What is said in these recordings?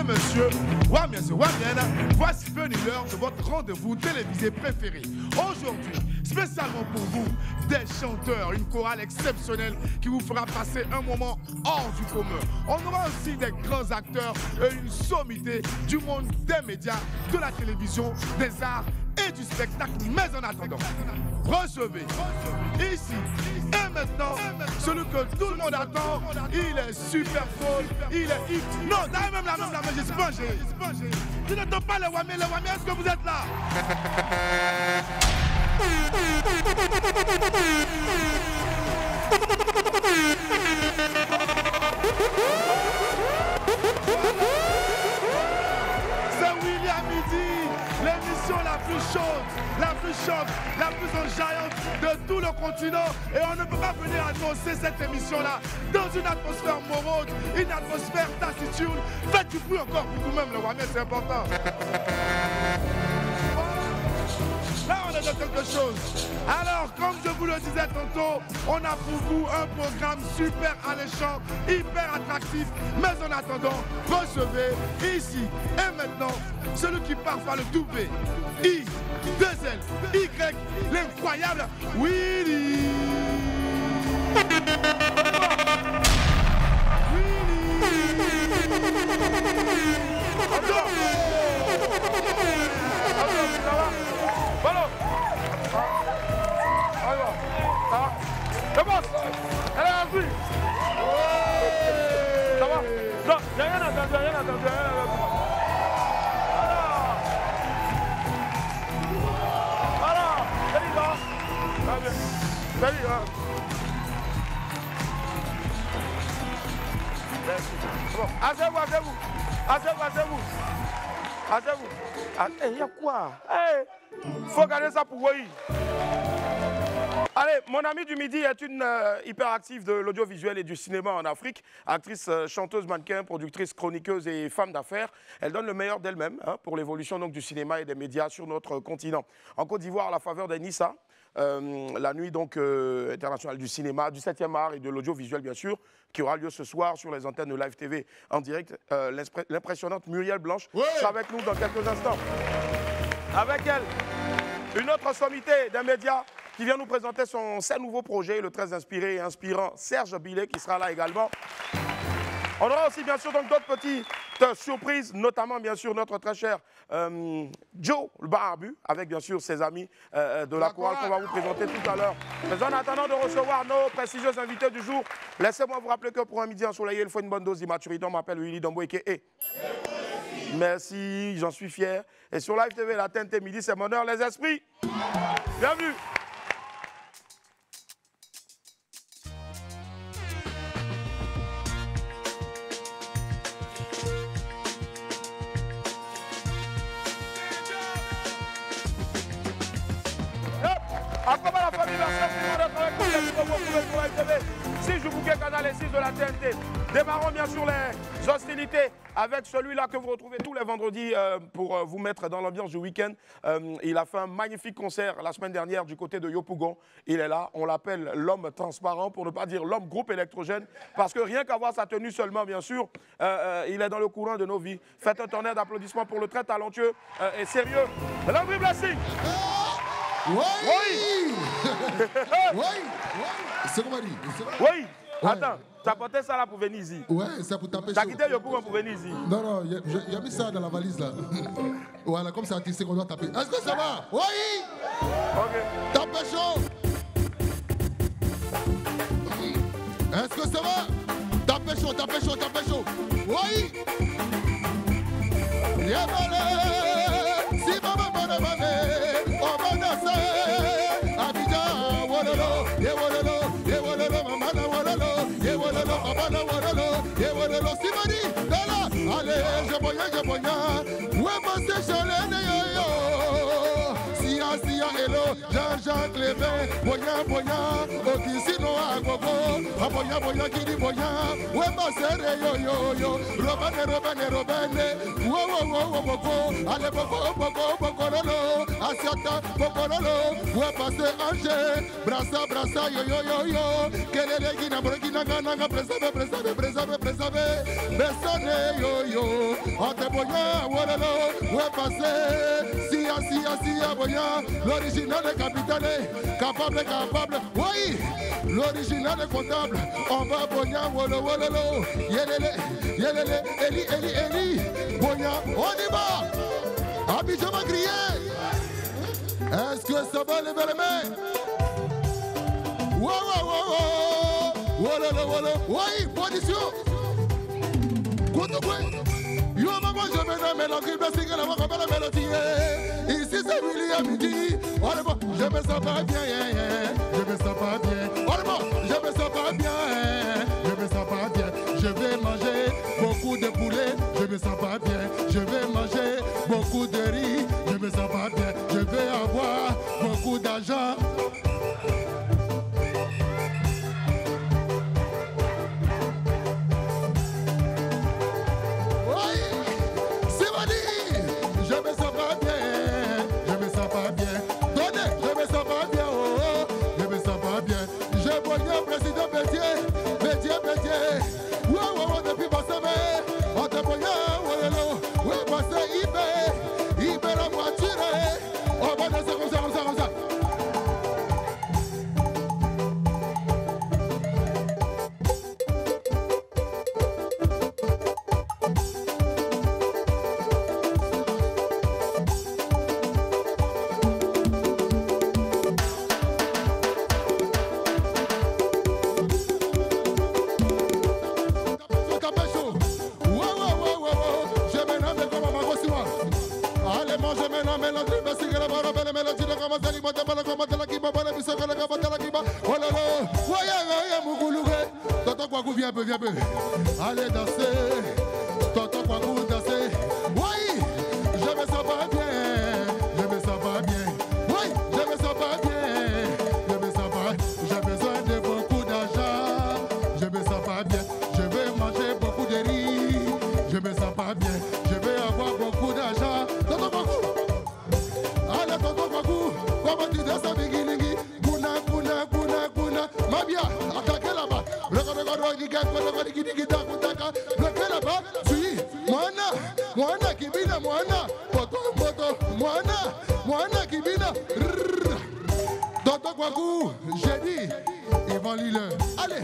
et messieurs, voici venu l'heure de votre rendez-vous télévisé préféré. Aujourd'hui, spécialement pour vous, des chanteurs, une chorale exceptionnelle qui vous fera passer un moment hors du commun. On aura aussi des grands acteurs et une sommité du monde des médias, de la télévision, des arts et du spectacle. Mais en attendant, recevez ici et maintenant celui que tout le monde attend. Il est super drôle, il est hit. Non, t'as même la main, je suis pas géré. Tu n'entends pas le Wami, est-ce que vous êtes là? C'est William Midi, l'émission la plus chaude, la plus chaude, la plus enjaillante de tout le continent. Et on ne peut pas venir annoncer cette émission-là dans une atmosphère morose, une atmosphère taciturne. Faites du bruit encore pour vous-même, le Wami, c'est important. Là, on est dans quelque chose. Alors, comme je vous le disais tantôt, on a pour vous un programme super alléchant, hyper attractif. Mais en attendant, recevez ici et maintenant celui qui part par le double I-2-L-Y, l'incroyable Willy. Ça va? Non, j'ai rien entendu, Alors, salut, là. Salut, merci. Bon, asseyez-vous. Il y a quoi? Faut garder ça pour vous. Allez, mon amie du midi est une hyperactive de l'audiovisuel et du cinéma en Afrique. Actrice, chanteuse, mannequin, productrice, chroniqueuse et femme d'affaires. Elle donne le meilleur d'elle-même pour l'évolution du cinéma et des médias sur notre continent. En Côte d'Ivoire, à la faveur des Nissa, la nuit internationale du cinéma, du 7e art et de l'audiovisuel bien sûr, qui aura lieu ce soir sur les antennes de Live TV en direct. L'impressionnante Muriel Blanche sera avec nous dans quelques instants. Avec elle, une autre sommité des médias qui vient nous présenter ses nouveaux projets, le très inspiré et inspirant Serge Billet qui sera là également. On aura aussi bien sûr d'autres petites surprises, notamment bien sûr notre très cher Joe le Barbu, avec bien sûr ses amis de la chorale qu'on va vous présenter tout à l'heure. Mais en attendant de recevoir nos prestigieux invités du jour, laissez-moi vous rappeler que pour un midi ensoleillé, il faut une bonne dose d'immaturité. On m'appelle Willy Domboeke. Merci, j'en suis fier. Et sur Live TV, la TNT midi, c'est mon heure, les esprits. Bienvenue. Encore la famille, si je vous guette canal et 6 de la TNT. Démarrons bien sûr les hostilités avec celui-là que vous retrouvez tous les vendredis pour vous mettre dans l'ambiance du week-end. Il a fait un magnifique concert la semaine dernière du côté de Yopougon. Il est là, on l'appelle l'homme transparent, pour ne pas dire l'homme groupe électrogène, parce que rien qu'à voir sa tenue seulement, bien sûr, il est dans le courant de nos vies. Faites un tonnerre d'applaudissements pour le très talentueux et sérieux Landry Blessing. Oui. C'est comment dit? Oui. Attends, tu as porté ça là pour venir ici? Ouais, c'est pour taper chaud. Tu as quitté Yopougon pour venir ici? Non, il y a mis ça dans la valise là. Voilà, comme ça, tu sais qu'on doit taper. Est-ce que ça va? Oui. Ok. Taper chaud. Est-ce que ça va? Taper chaud. Oui. Si maman Jean-Jacques bébé, boya, boya, okisino agogo, aboya, boya, kiri boya, weba sere yo yo yo, robane, robane, robane, wo wo wo wo wo wo, ale boko boko boko lolo, asiata boko lolo, weba se anje, brasa brasa yo yo yo yo, kelele gina brogina gana presabe presabe presabe presabe, besane yo yo, ate boya wololo, weba se, sia sia sia boya, l'original est capitaine, capable capable, oui, l'original est comptable, on va boya wolo wololo, yelele yelele, eli eli eli, boya, on y va, Abidjan va crier, est-ce que ça va lever les mains? Wow wow wow wow, wololo wololo, oui, position, yo maman je me nomme Mélodie, parce que la voix comme la mélodie. Ici c'est William Midi. Oh le bon, je me sens pas bien, je me sens pas bien. Oh le bon, je me sens pas bien, je me sens pas bien. Je vais manger beaucoup de poulet, je me sens pas bien. Je vais manger beaucoup de riz, je me sens pas bien. Je vais avoir beaucoup d'argent. Viens peu, allez danser, tonton Kwaku danser. Oui, je me sens pas bien, je me sens pas bien. Oui, je me sens pas bien, je me sens pas. J'ai besoin de beaucoup d'argent, je me sens pas bien. Je vais manger beaucoup de riz, je me sens pas bien. Je vais avoir beaucoup d'argent. Tonton Kwaku, allez tonton Kwaku, comment tu danses Bigilingi? Kuna, kuna, kuna, kuna, Mabia, attaquez là-bas. Bloquez là-bas, suis Moana, Kibina, Moana, Poto, Moana, Kibina, Tonton Kwaku, j'ai dit, Yvan Lille, allez,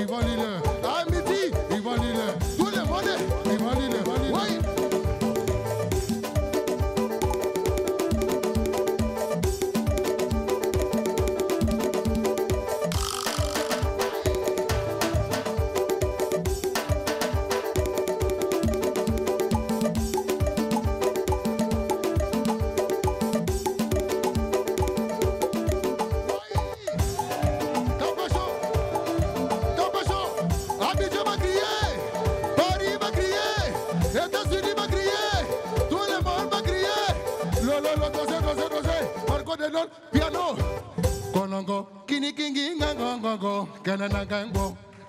Yvan Lille, à midi, Yvan Lille, tout le monde, Yvan Lille, oui.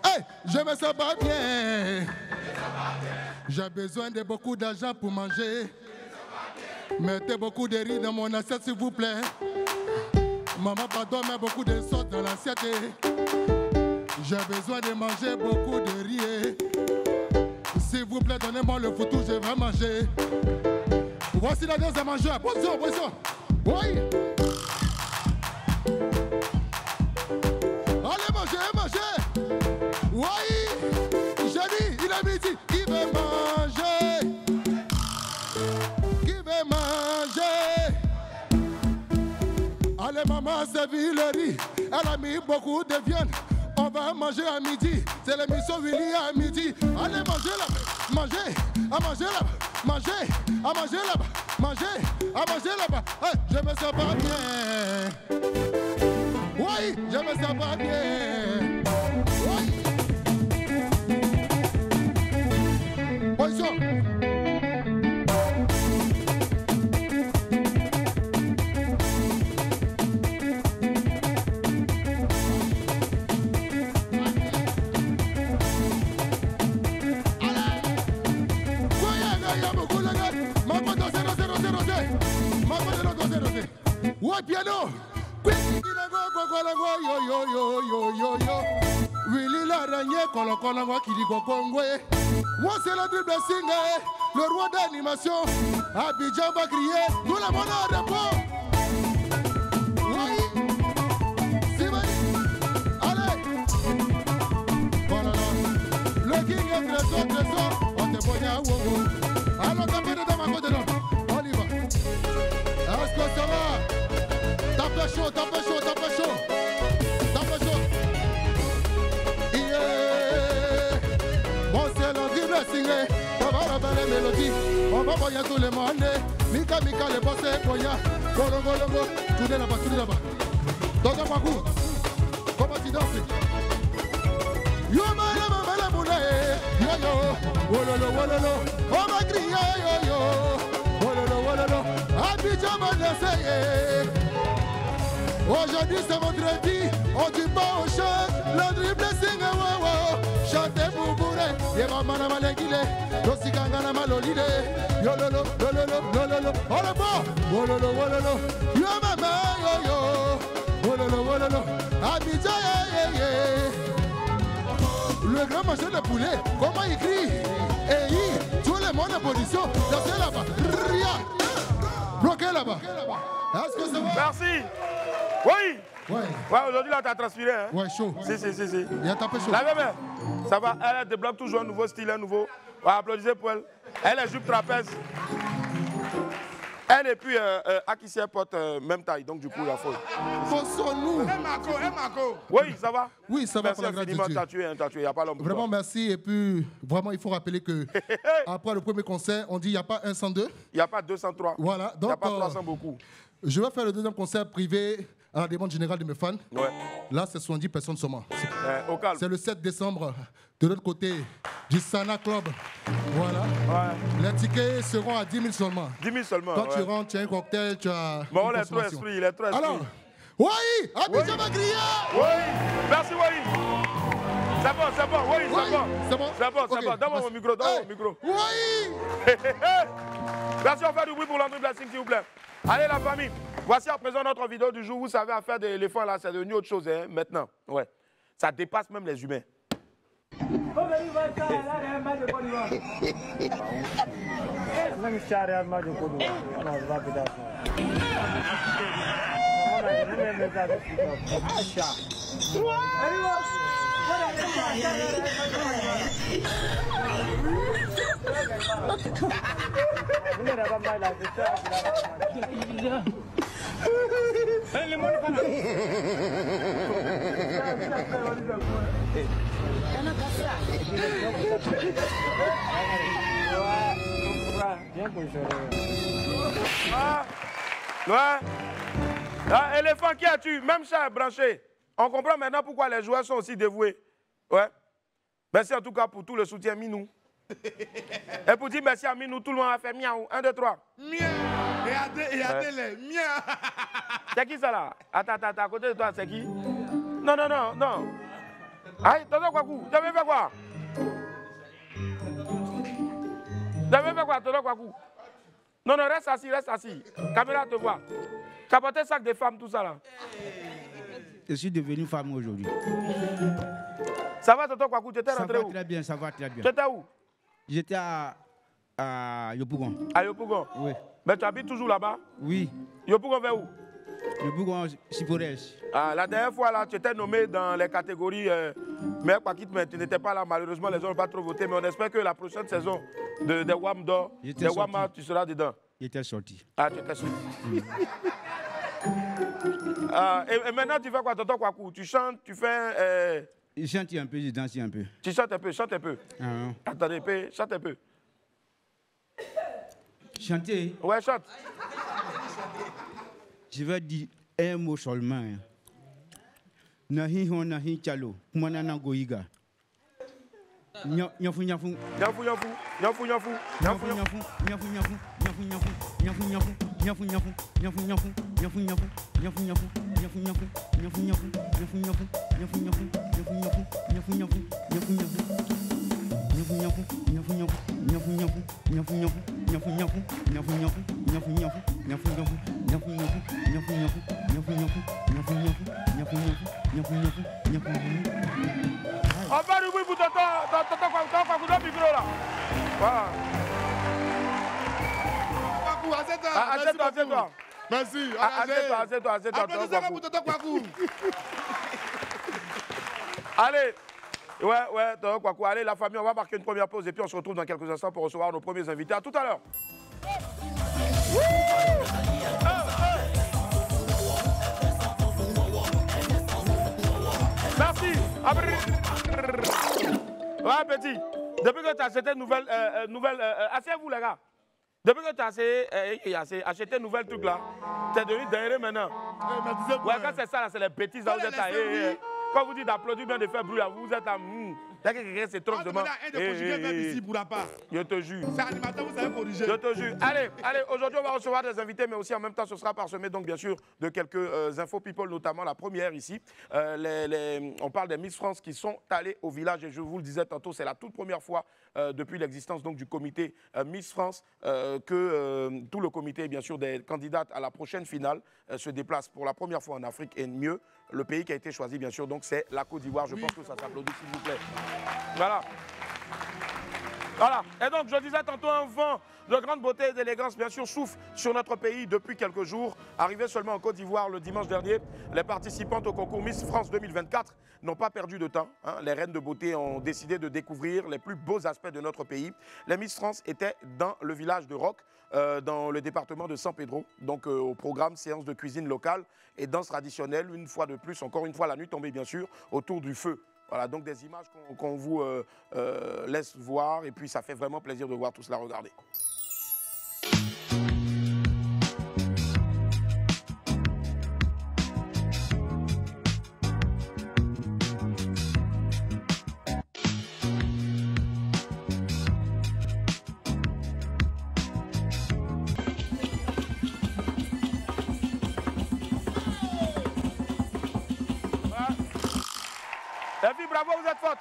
Hey, je me sens pas bien. J'ai besoin de beaucoup d'argent pour manger. Mettez beaucoup de riz dans mon assiette, s'il vous plaît. Maman, pardon, met beaucoup de sauce dans l'assiette. J'ai besoin de manger beaucoup de riz. S'il vous plaît, donnez-moi le foutu, je vais manger. Voici la danse à manger. Position, position. Oui. Allez manger, manger. Oui. J'ai dit, il a midi. Qui veut manger? Qui veut manger? Allez maman, servi le riz. Elle a mis beaucoup de viande. On va manger à midi. C'est l'émission Willy à midi. Allez manger là-bas. Manger. À manger là-bas. Manger. À manger là-bas. Manger. À manger là-bas. Hey, je me sens pas bien. Oui, je me sens pas bien. Oui. Position. Kolongo yo yo yo yo yo yo. Willy l'araignée, kolongo Kidiko Kongwe. Moi c'est le dribble blessing, le roi d'animation. Abidjan va crier, nous la monnaie en repos. Oui. Si oui. Allez. Voilà. Le king est trésor. On te voit à Wogo. Alors tapez dedans ma côté là. On y va. Est-ce que ça va? Tape chaud. Yeah. Bon, c'est le dribble signé. On va la belle mélodie. On va voyer tout le monde. Mika, les boss et Koya. Golongo. Tournez là-bas. Donne-moi un coup. Comment tu danses? Yo, mala moune. Yo. Wololo. On va crier yo. Wololo. Abidjan va essayer. Aujourd'hui c'est vendredi, on dit pas au chant, le dribble signe wow. Chantez pour bourrer, y'a maman malengile, l'osiganga malolide, yololo, on le voit, wololo, yo maman yo, wololo, Abidjan le grand machin de poulet, comment il crie, et tout le monde en position, dansez là-bas, bloquez là-bas, est-ce que ça va? Merci. Oui. Ouais, aujourd'hui là t'as transpiré hein. Ouais, chaud. Si. Il a tapé chaud. La même, ça va, elle débloque toujours un nouveau style, un nouveau. Ouais, applaudissez pour elle. Elle est jupe trapèze. Elle et puis Akissia porte même taille, donc du coup la folle. Bossons-nous. Marco. Oui, ça va? Oui, ça va pour la grâce de Dieu. T'as tué, il n'y a pas l'homme. Vraiment merci et puis vraiment il faut rappeler que après le premier concert, on dit il n'y a pas 102. Il n'y a pas 203. Voilà, donc il n'y a pas 300 beaucoup. Je vais faire le deuxième concert privé à la demande générale de mes fans. Ouais. Là, c'est 70 personnes seulement. Au calme. C'est le 7 décembre, de l'autre côté du Sana Club. Voilà. Ouais. Les tickets seront à 10 000 seulement. 10 000 seulement. Quand tu rentres, tu as un cocktail, tu as. Bon, il est trop esprit, Alors, oui, Abidjan va crier. Oui, merci, oui. C'est bon, oui, c'est bon. Donne-moi mon micro, Oui. Merci, on fait du bruit pour l'entrée blessing, s'il vous plaît. Allez, la famille, voici à présent notre vidéo du jour. Vous savez, à faire des éléphants, là, c'est devenu autre chose, hein, maintenant. Ouais. Ça dépasse même les humains. Éléphant, qui as-tu? Même chat est branché. On comprend maintenant pourquoi les joueurs sont aussi dévoués. Ouais. Merci en tout cas pour tout le soutien, Minou. Et pour dire merci à Minou, tout le monde a fait miaou. 1, 2, 3. Miaou. Regardez les miaou. C'est qui ça là? Attends, à côté de toi, c'est qui? Non. Aïe, tonton Kwaku, tu avais fait quoi? Tonton Kwaku? Non, reste assis. Caméra te voit. Tu as porté sac de femmes, tout ça là. Je suis devenu femme aujourd'hui. Ça va, tonton Kwaku? Tu étais rentré où? Très bien, ça va très bien. Tu étais où? J'étais à Yopougon. À Yopougon? Oui. Mais tu habites toujours là-bas? Oui. Yopougon vers où? Yopougon, Sipores. La dernière fois, là, tu étais nommé dans les catégories meilleur Kwakit, mais tu n'étais pas là. Malheureusement, les gens n'ont pas trop voté. Mais on espère que la prochaine saison des WAM d'or, des WAM, tu seras dedans. J'étais sorti. Ah, tu étais sorti. Et maintenant, tu fais quoi, tonton Kwaku? Tu chantes, tu fais... Je chante un peu, je danse un peu. Tu chantes un peu, chante un peu. Attendez, chante un peu. Chanter? Ouais, chante. Je vais dire un mot seulement. Nahi hon nahi chalo, kumana na goiga. Nyafu. On va du bruit pour tonton Kwaku dans le micro là. Voilà. Kwaku, assieds-toi. Assieds-toi. Merci. Assieds-toi. Applaudissez-moi pour tonton Kwaku. Allez. Ouais, tonton Kwaku. Allez, la famille, on va marquer une première pause et puis on se retrouve dans quelques instants pour recevoir nos premiers invités. À tout à l'heure. Merci. Ouais, petit. Depuis que tu as acheté une nouvelle... asseyez-vous, les gars. Depuis que tu as acheté une nouvelle truc là, tu es devenu derrière maintenant. Ouais, quand c'est ça, là, c'est les bêtises. Là, vous êtes là. Quand vous dites d'applaudir bien, de faire bruit, là, vous êtes là. Dès que quelqu'un se trompe, demande. Ici pour la part. Je te jure. C'est animateur, vous savez corriger. Je te jure. Allez, aujourd'hui, on va recevoir des invités, mais aussi en même temps, ce sera parsemé, donc bien sûr, de quelques infos people, notamment la première ici. On parle des Miss France qui sont allées au village, et je vous le disais tantôt, c'est la toute première fois depuis l'existence donc du comité Miss France que tout le comité, bien sûr, des candidates à la prochaine finale se déplace pour la première fois en Afrique et mieux. Le pays qui a été choisi, bien sûr, donc c'est la Côte d'Ivoire. Je pense que ça s'applaudit, s'il vous plaît. Voilà. Voilà. Et donc, je disais tantôt, un vent de grande beauté et d'élégance, bien sûr, souffle sur notre pays depuis quelques jours. Arrivé seulement en Côte d'Ivoire le dimanche dernier, les participantes au concours Miss France 2024 n'ont pas perdu de temps. Les reines de beauté ont décidé de découvrir les plus beaux aspects de notre pays. Les Miss France étaient dans le village de Roc, dans le département de San Pedro, donc au programme séance de cuisine locale et danse traditionnelle, une fois de plus, encore une fois la nuit tombée, bien sûr, autour du feu. Voilà, donc des images qu'on vous laisse voir et puis ça fait vraiment plaisir de voir tout cela. Regardez. Les filles, bravo, vous êtes fortes.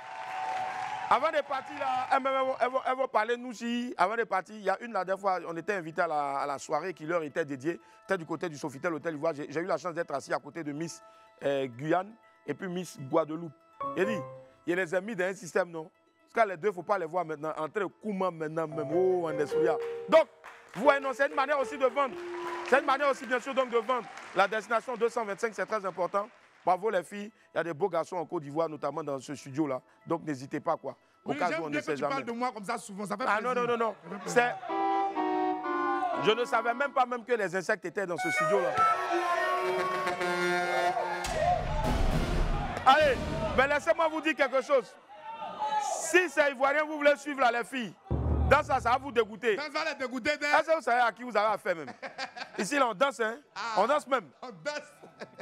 Avant de partir, là, elles vont parler de nous aussi. Avant de partir, il y a une la dernière fois, on était invité à la soirée qui leur était dédiée. C'était du côté du Sofitel Hôtel Ivoire. J'ai eu la chance d'être assis à côté de Miss Guyane et puis Miss Guadeloupe. Il dit, il les a mis dans un système, non? Parce que les deux, il ne faut pas les voir maintenant. Entrer au Kouma maintenant, même. Oh, en esprit. Donc, vous voyez, non, c'est une manière aussi de vendre. C'est une manière aussi, bien sûr, donc, de vendre. La destination 225, c'est très important. Bravo les filles, il y a des beaux garçons en Côte d'Ivoire, notamment dans ce studio-là. Donc n'hésitez pas, quoi. Au cas où on ne sait jamais. Tu parles de moi comme ça souvent, ça fait plaisir. Ah non. Je ne savais même pas que les insectes étaient dans ce studio-là. Allez, mais laissez-moi vous dire quelque chose. Si c'est ivoirien, vous voulez suivre là, les filles. Dans ça va vous dégoûter. Dans ça va les dégoûter. Est-ce que vous savez à qui vous avez affaire même? Ici, là, on danse, hein? On danse même. On danse.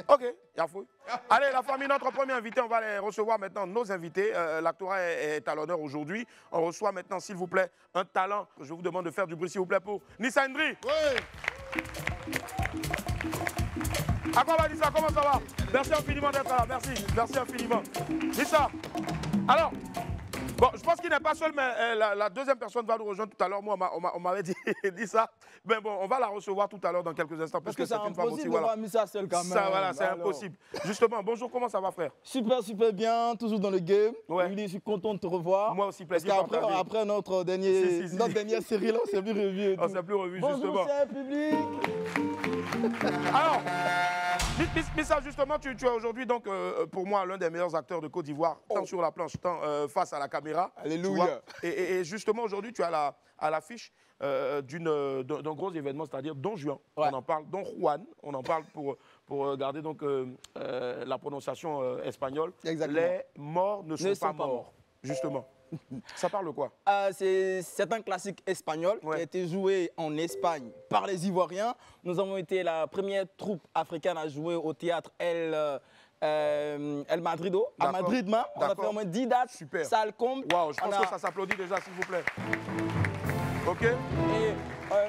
Ok, y'a fou. Allez, la famille, notre premier invité, on va les recevoir maintenant, nos invités. L'actora est à l'honneur aujourd'hui. On reçoit maintenant, s'il vous plaît, un talent. Je vous demande de faire du bruit, s'il vous plaît, pour Nissa Ndri. Oui. À quoi va Nissa? Comment ça va? Merci infiniment d'être là. Merci infiniment. Nissa, alors, bon, je pense qu'il n'est pas seul, mais la deuxième personne va nous rejoindre tout à l'heure. Moi, on m'avait dit ça. Mais bon, on va la recevoir tout à l'heure dans quelques instants. Parce que c'est une femme aussi. Voilà. Mis ça seul quand même. Ça, voilà, c'est impossible. Justement, bonjour, comment ça va, frère? Super bien, toujours dans le game. Ouais. Je suis content de te revoir. Moi aussi, plaisir. Parce qu'après notre dernière série, là, on s'est plus revu. On s'est plus revu, justement. Bonjour, cher public. Alors, Missa, justement, tu es aujourd'hui, donc, pour moi, l'un des meilleurs acteurs de Côte d'Ivoire, tant sur la planche, tant face à la caméra. Alléluia. Et justement, aujourd'hui, tu es à l'affiche d'un gros événement, c'est-à-dire Don Juan. Ouais. On en parle, Don Juan, on en parle pour garder donc la prononciation espagnole. Exactement. Les morts ne sont pas morts, justement. Ça parle quoi? C'est un classique espagnol qui a été joué en Espagne par les Ivoiriens. Nous avons été la première troupe africaine à jouer au théâtre El Madrido, à Madrid. On a fait au moins 10 dates. Super. Salle comble. Waouh, je pense que ça s'applaudit déjà, s'il vous plaît. Ok. Et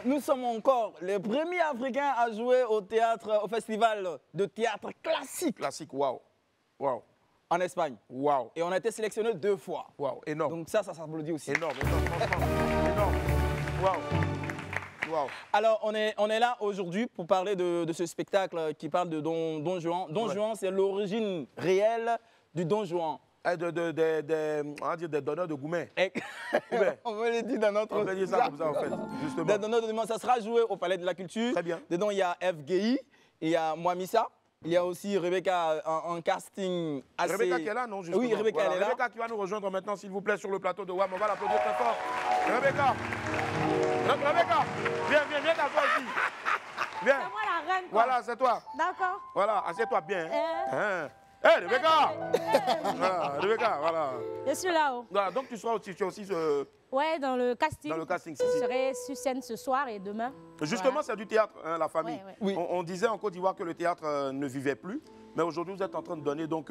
nous sommes encore les premiers Africains à jouer au théâtre, au festival de théâtre classique. Classique, waouh. Waouh. En Espagne. Waouh. Et on a été sélectionnés 2 fois. Waouh, énorme. Donc ça s'applaudit aussi. Énorme, franchement. Énorme. Waouh. Wow. Alors, on est là aujourd'hui pour parler de ce spectacle qui parle de Don Juan. Don Juan, c'est l'origine réelle du Don Juan. On va dire des donneurs de gourmet. On veut le dire dans notre... On veut dire ça comme ça, en fait, justement. Des donneurs de gourmet, ça sera joué au Palais de la Culture. Très bien. Dedans, il y a FGI, il y a Mwamissa, il y a aussi Rebecca en casting assez... Rebecca qui est là, non, justement. Oui, Rebecca, elle est là. Rebecca qui va nous rejoindre maintenant, s'il vous plaît, sur le plateau de WAM. On va l'applaudir très fort. Rebecca. Rebecca, viens t'asseoir ici. Viens. C'est moi la reine, quoi. Voilà, c'est toi. D'accord. Voilà, assieds-toi bien. Hé, Rebecca. Voilà, Rebecca, voilà. Je suis là-haut. Voilà, donc tu seras aussi, Ouais, dans le casting. Dans le casting, Je serai sur scène ce soir et demain. Justement, Voilà. c'est du théâtre, hein, la famille. Ouais. Oui. On disait en Côte d'Ivoire que le théâtre ne vivait plus. Mais aujourd'hui, vous êtes en train de donner donc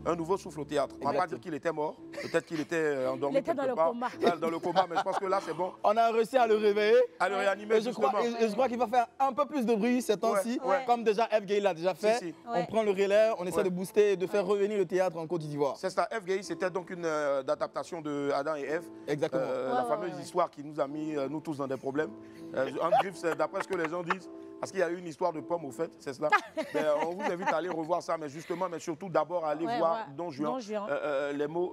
un nouveau souffle au théâtre. On ne va pas dire qu'il était mort. Peut-être qu'il était endormi Il était quelque dans le part. coma. Dans le coma, mais je pense que là, c'est bon. On a réussi à le réveiller. À le réanimer, Et je crois qu'il va faire un peu plus de bruit ces temps-ci. Ouais. Comme déjà FGI l'a déjà fait. Si. On Ouais. prend le relais, on essaie Ouais. de booster et de faire revenir le théâtre en Côte d'Ivoire. C'est ça, FGI, c'était donc une adaptation de Adam et Ève. Exactement. La fameuse histoire qui nous a mis, nous tous, dans des problèmes. En griffe, c'est d'après ce que les gens disent. Parce qu'il y a eu une histoire de pomme, au fait, c'est cela. Mais, on vous invite à aller revoir ça, mais justement, mais surtout d'abord à aller voir Don Juan. Don Juan. Les morts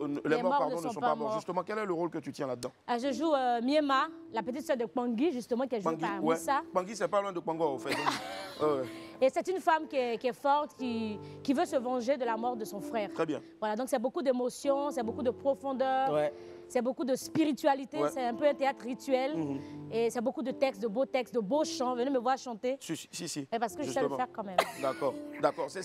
pardon, ne sont pas morts. Justement, quel est le rôle que tu tiens là-dedans? Je joue Miema, la petite sœur de Pangui, justement, qui est jouée par Moussa. Pangui, c'est pas loin de Pango, au fait. Et c'est une femme qui est forte, qui veut se venger de la mort de son frère. Très bien. Voilà, donc c'est beaucoup d'émotions, c'est beaucoup de profondeur. Ouais. C'est beaucoup de spiritualité, Ouais. c'est un peu un théâtre rituel. Et c'est beaucoup de textes, de beaux chants. Venez me voir chanter. Si. Et parce que je sais le faire quand même. D'accord.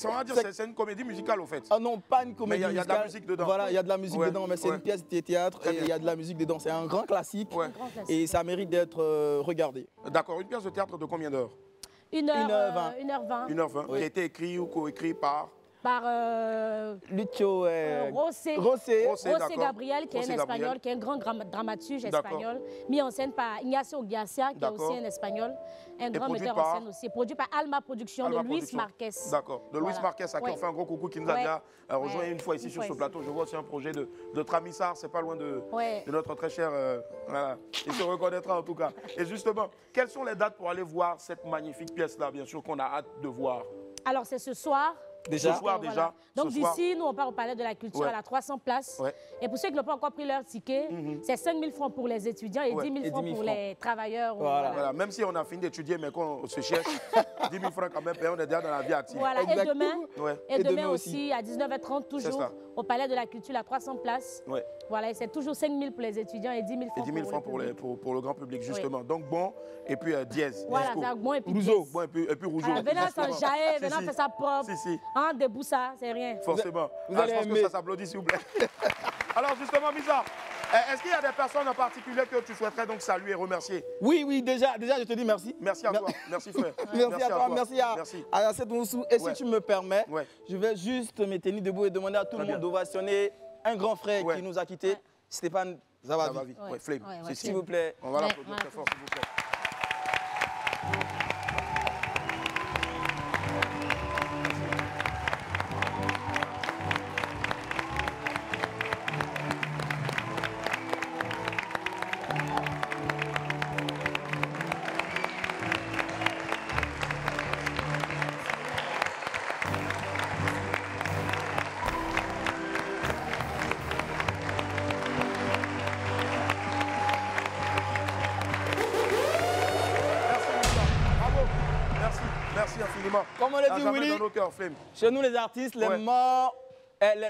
On va dire c'est une comédie musicale, au fait. Ah non, pas une comédie Mais il y a de la musicale. musique dedans. Voilà, il y a de la musique dedans, mais c'est Ouais. une pièce de théâtre Très et il y bien. a de la musique dedans. C'est un grand classique Ouais. Grand classique. et ça mérite d'être regardé. D'accord, une pièce de théâtre de combien d'heures? 1h20. 1h20. Qui a été écrit ou coécrit par Par Lucio José Rossé. d'accord. Gabriel, qui est José un Gabriel. espagnol, qui est un grand dramaturge D'accord. espagnol, mis en scène par Ignacio Giacia, qui est D'accord. aussi un espagnol, un grand produit metteur par en scène aussi. Produit par Alma Productions Alma de Luis Productions. Marquez. D'accord. De Luis Voilà. Marquez, à qui Ouais. on fait un gros coucou, qui nous a Ouais. déjà rejoint Ouais. une fois ici Une sur fois ce ici. plateau. Je vois aussi un projet de Tramissard, c'est pas loin de Ouais. notre très cher. Voilà. Il se reconnaîtra en tout cas. Et justement, quelles sont les dates pour aller voir cette magnifique pièce-là, bien sûr, qu'on a hâte de voir? Alors, c'est ce soir. Déjà. Ce soir, Voilà. déjà. Donc Ce soir. d'ici, nous, on part au Palais de la Culture Ouais. à la 300 places. Ouais. Et pour ceux qui n'ont pas encore pris leur ticket, c'est 5 000 francs pour les étudiants et Ouais. 10 000 Et francs 10 000 pour francs. les travailleurs. Voilà. Voilà. Même si on a fini d'étudier, mais qu'on se cherche, 10 000 francs quand même, et on est déjà dans la vie active. Voilà. Et Exactement. demain, Ouais. et Et demain demain aussi, à 19h30, toujours ça. au Palais de la Culture, à 300 places. Ouais. Voilà, et c'est toujours 5 000 pour les étudiants et 10 000 Et francs 10 000 francs pour le public. pour le grand public, justement. Donc bon, et puis dièse. Voilà, disco. c'est bon et puis Rougeau. pièce. Bon, et puis Rougeau. Voilà, venez justement. s'enjailler, Si, venez si. faire ça propre. Si. Hein, debout ça, c'est rien. Forcément. Vous Ah, allez je pense que aimer. ça s'applaudit, s'il vous plaît. Alors, justement, Misa, est-ce qu'il y a des personnes en particulier que tu souhaiterais donc saluer et remercier? Oui, déjà, je te dis merci. Merci à toi. Merci, frère. Merci à toi, merci à Cette Moussou. Et Ouais. si tu me permets, Ouais. je vais juste me tenir debout et demander à tout Très le monde bien. d'ovationner un grand frère Ouais. qui nous a quittés, Stéphane Zavavi. Ça va vite. Ouais. Ouais, Flame. Ouais, Si, si. S'il vous plaît. On va Ouais, l'applaudir ouais. très fort, s'il vous plaît. Merci, Misa. Bravo. Merci infiniment. Comme on l'a À dit, jamais Willy, dans nos cœurs, Flame. chez nous les artistes, les Ouais. morts,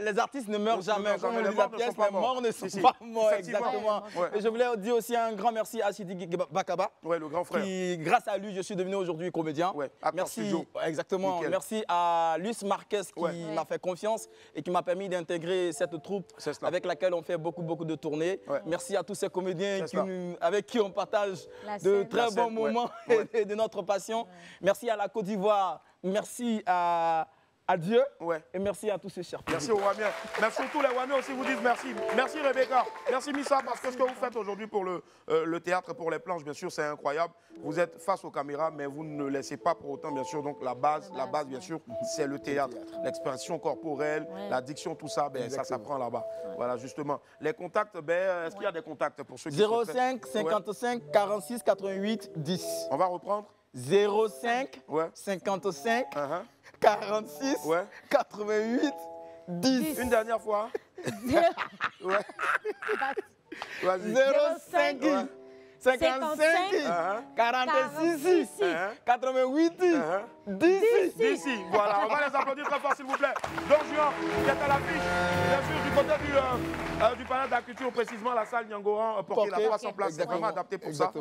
les artistes ne meurent Ne jamais. meurent Comme jamais. on Les dit la morts ne pièce, sont pas les morts ne morts. sont Si, si. pas morts, Effectivement. exactement. Ouais. Et je voulais dire aussi un grand merci à Sidi Bakaba. Ouais, le grand frère. Qui, grâce à lui, je suis devenu aujourd'hui comédien. Ouais, acteur Merci, studio. exactement. Nickel. Merci à Luis Marquez qui Ouais. m'a fait confiance et qui m'a permis d'intégrer cette troupe C'est cela. avec laquelle on fait beaucoup de tournées. Ouais. Merci à tous ces comédiens C'est cela. avec qui on partage La de scène. très La bons scène, ouais. moments Ouais. et de notre passion. Merci à la Côte d'Ivoire. Merci à Adieu. Ouais. Et merci à tous ces chers. Merci aux Wamiens. Merci surtout les Wamiens aussi vous disent merci. Merci Rebecca. Merci Missa parce que ce que vous faites aujourd'hui pour le théâtre, pour les planches, bien sûr, c'est incroyable. Vous êtes face aux caméras, mais vous ne laissez pas pour autant, bien sûr, donc la base bien sûr, c'est le théâtre. L'expression corporelle, la diction, tout ça, ben, ça s'apprend là-bas. Voilà, justement. Les contacts, ben, est-ce qu'il y a des contacts pour ceux qui 05 55 46 88 10. On va reprendre 05 55 46 88 10. Une dernière fois. Ouais. Vas-y. 05 55 46 88 10. D'ici, voilà, on va les applaudir très fort s'il vous plaît. Don Juan, qui est à l'affiche, bien sûr, du côté du palais de la culture, précisément la salle Nyangoran, portée à 300 places, c'est vraiment adapté pour ça.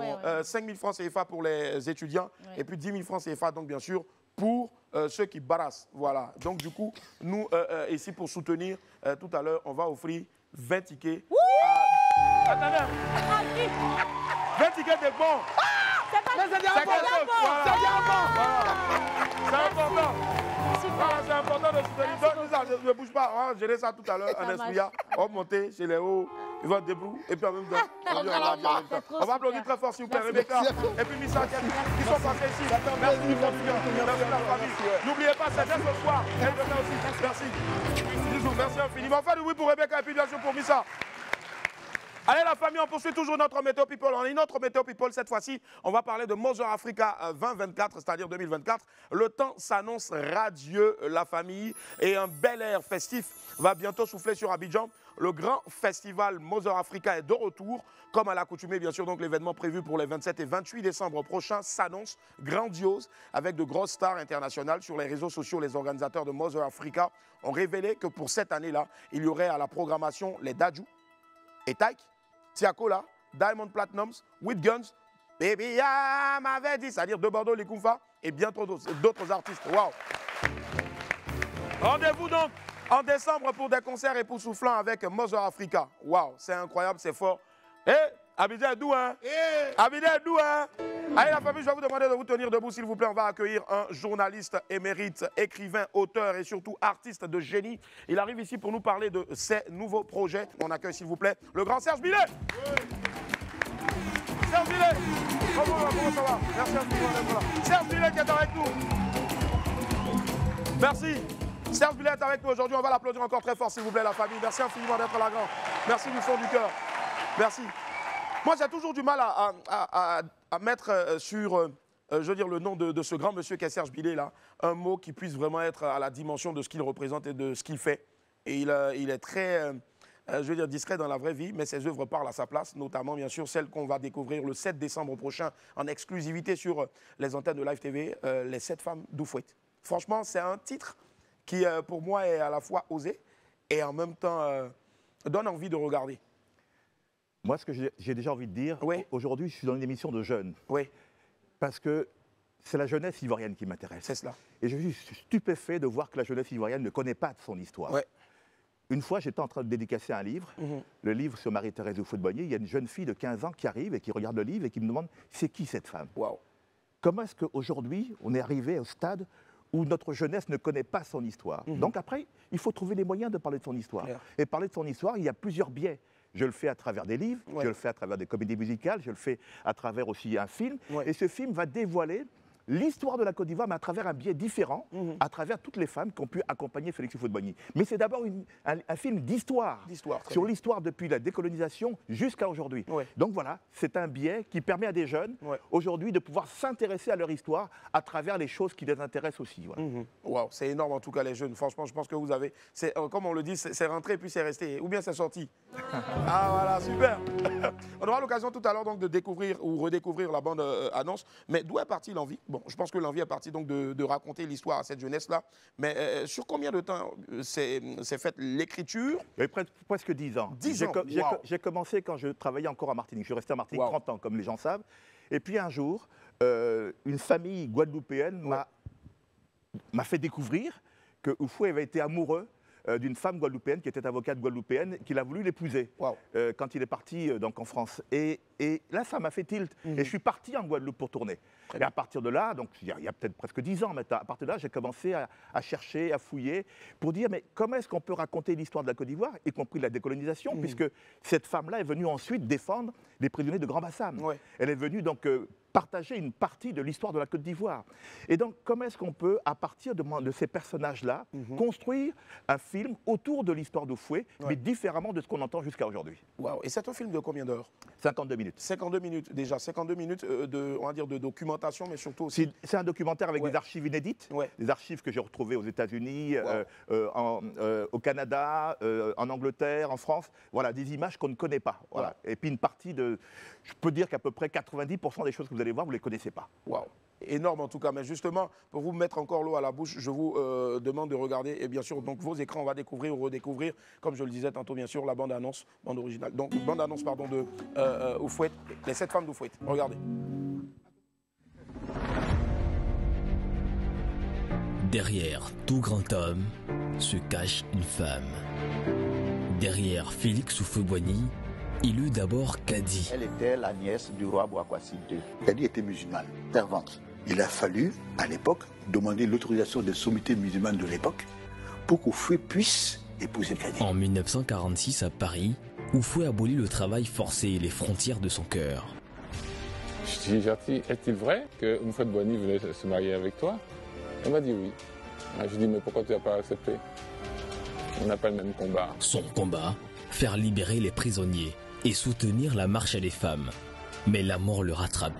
5 000 francs CFA pour les étudiants et puis 10 000 francs CFA, donc bien sûr, pour ceux qui barassent. Voilà, donc du coup, nous, ici pour soutenir, tout à l'heure, on va offrir 20 tickets. Attendez, 20 tickets de bons. C'est C'est important. C'est important de soutenir. Donc, ne bouge pas. On va gérer ça tout à l'heure en esprit. On va monter chez les hauts. Ils vont débrouiller. Et puis en même temps, on va applaudir très fort s'il vous plaît. Rebecca et puis Missa qui sont passés ici. Merci du fond du cœur. Merci la famille. N'oubliez pas, c'est bien ce soir. Et demain aussi. Merci. Bisous. Merci infiniment. Enfin, du oui pour Rebecca et puis bien sûr pour Missa. Allez la famille, on poursuit toujours notre Météo People. On a une autre Météo People cette fois-ci. On va parler de Mother Africa 2024, c'est-à-dire 2024. Le temps s'annonce radieux, la famille, et un bel air festif va bientôt souffler sur Abidjan. Le grand festival Mother Africa est de retour. Comme à l'accoutumée, bien sûr, donc l'événement prévu pour les 27 et 28 décembre prochains s'annonce grandiose avec de grosses stars internationales. Sur les réseaux sociaux, les organisateurs de Mother Africa ont révélé que pour cette année-là, il y aurait à la programmation les Dadju et Taïk, Tiakola, Diamond Platnumz, With Guns, Baby Ya m'avait dit, c'est-à-dire De Bordeaux, les Koumfa et bien d'autres artistes. Waouh! Rendez-vous donc en décembre pour des concerts époustouflants avec Mother Africa. Waouh, c'est incroyable, c'est fort. Eh, Abidjan est doux, hein? Abidjan est doux, hein? Allez, la famille, je vais vous demander de vous tenir debout, s'il vous plaît. On va accueillir un journaliste émérite, écrivain, auteur et surtout artiste de génie. Il arrive ici pour nous parler de ses nouveaux projets. On accueille, s'il vous plaît, le grand Serge Billet. Serge Billet. Comment ça va? Merci infiniment d'être là. Serge Billet qui est avec nous. Merci. Serge Billet est avec nous aujourd'hui. On va l'applaudir encore très fort, s'il vous plaît, la famille. Merci infiniment d'être là, grand. Merci du fond du cœur. Merci. Moi, j'ai toujours du mal à mettre sur, je veux dire, le nom de ce grand monsieur qu'est Serge Billet, là, un mot qui puisse vraiment être à la dimension de ce qu'il représente et de ce qu'il fait. Et il est très, je veux dire, discret dans la vraie vie, mais ses œuvres parlent à sa place, notamment, bien sûr, celle qu'on va découvrir le 7 décembre prochain en exclusivité sur les antennes de Live TV, Les 7 femmes d'Oufouet. Franchement, c'est un titre qui, pour moi, est à la fois osé et en même temps donne envie de regarder. Moi, ce que j'ai déjà envie de dire, aujourd'hui, je suis dans une émission de jeunes. Oui. Parce que c'est la jeunesse ivoirienne qui m'intéresse. C'est cela. Et je suis stupéfait de voir que la jeunesse ivoirienne ne connaît pas de son histoire. Ouais. Une fois, j'étais en train de dédicacer un livre, le livre sur Marie-Thérèse Houphouët-Boigny. Il y a une jeune fille de 15 ans qui arrive et qui regarde le livre et qui me demande « c'est qui cette femme ?» Wow. Comment est-ce qu'aujourd'hui, on est arrivé au stade où notre jeunesse ne connaît pas son histoire? Donc après, il faut trouver les moyens de parler de son histoire. Et parler de son histoire, il y a plusieurs biais. Je le fais à travers des livres, je le fais à travers des comédies musicales, je le fais à travers aussi un film. Et ce film va dévoiler l'histoire de la Côte d'Ivoire, mais à travers un biais différent, à travers toutes les femmes qui ont pu accompagner Félix Houphouët-Boigny. Mais c'est d'abord un film d'histoire, sur l'histoire depuis la décolonisation jusqu'à aujourd'hui. Donc voilà, c'est un biais qui permet à des jeunes, aujourd'hui, de pouvoir s'intéresser à leur histoire à travers les choses qui les intéressent aussi. Voilà. Wow, c'est énorme en tout cas les jeunes. Franchement, je pense que vous avez, comme on le dit, c'est rentré puis c'est resté. Ou bien c'est sorti. Ah voilà, super. On aura l'occasion tout à l'heure donc de découvrir ou redécouvrir la bande annonce. Mais d'où est partie l'envie? Bon, je pense que l'envie est partie donc de raconter l'histoire à cette jeunesse-là. Mais sur combien de temps s'est faite l'écriture? Presque 10 ans. 10 ans. J'ai commencé quand je travaillais encore à Martinique. Je suis resté à Martinique 30 ans, comme les gens savent. Et puis un jour, une famille guadeloupéenne m'a fait découvrir que Oufoué avait été amoureux d'une femme guadeloupéenne qui était avocate guadeloupéenne, qu'il a voulu l'épouser quand il est parti donc en France. Et là, ça m'a fait tilt. Et je suis parti en Guadeloupe pour tourner. Et à partir de là, donc il y a peut-être presque 10 ans maintenant, à partir de là, j'ai commencé à chercher, à fouiller, pour dire, mais comment est-ce qu'on peut raconter l'histoire de la Côte d'Ivoire, y compris la décolonisation, puisque cette femme-là est venue ensuite défendre les prisonniers de Grand-Bassam. Elle est venue donc partager une partie de l'histoire de la Côte d'Ivoire. Et donc, comment est-ce qu'on peut, à partir de ces personnages-là, construire un film autour de l'histoire d'Houphouët, mais différemment de ce qu'on entend jusqu'à aujourd'hui. Waouh. Et c'est un film de combien d'heures? 52 minutes. 52 minutes, déjà. 52 minutes on va dire, de documentation, mais surtout aussi... C'est un documentaire avec des archives inédites, des archives que j'ai retrouvées aux États-Unis, au Canada, en Angleterre, en France. Voilà, des images qu'on ne connaît pas. Voilà. Et puis une partie de... Je peux dire qu'à peu près 90% des choses que vous allez voir, vous ne les connaissez pas. Waouh. Énorme en tout cas, mais justement, pour vous mettre encore l'eau à la bouche, je vous demande de regarder, et bien sûr, donc vos écrans, on va découvrir ou redécouvrir, comme je le disais tantôt, bien sûr, la bande-annonce, bande originale, donc bande-annonce, pardon, de Houphouët, les 7 femmes d'Houphouët. Regardez. Derrière tout grand homme se cache une femme. Derrière Félix Houphouët-Boigny, il eut d'abord Kadi. Elle était la nièce du roi Bouakwasi II. Kadi était musulmane, fervente. Il a fallu, à l'époque, demander l'autorisation des sommités musulmanes de l'époque pour qu'Houphouët puisse épouser Kadi. En 1946, à Paris, Houphouët abolit le travail forcé et les frontières de son cœur. Je dis, Gertie, est-il vrai que Houphouët-Boigny voulait se marier avec toi? Elle m'a dit oui. Je dis, mais pourquoi tu n'as pas accepté? On n'a pas le même combat. Son combat, faire libérer les prisonniers et soutenir la marche des femmes. Mais la mort le rattrape.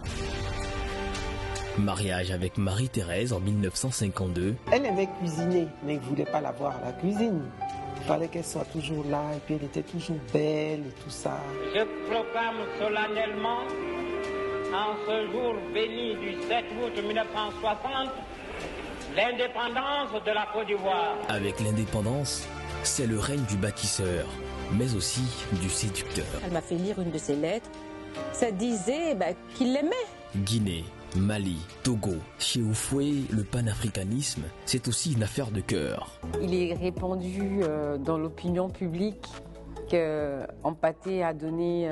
Mariage avec Marie-Thérèse en 1952. Elle aimait cuisiner, mais il ne voulait pas la voir à la cuisine. Il fallait qu'elle soit toujours là, et puis elle était toujours belle et tout ça. Je proclame solennellement, en ce jour béni du 7 août 1960, l'indépendance de la Côte d'Ivoire. Avec l'indépendance, c'est le règne du bâtisseur, mais aussi du séducteur. Elle m'a fait lire une de ses lettres. Ça disait qu'il l'aimait. Guinée, Mali, Togo, chez Houphouët, le panafricanisme, c'est aussi une affaire de cœur. Il est répandu dans l'opinion publique que Hampâté a donné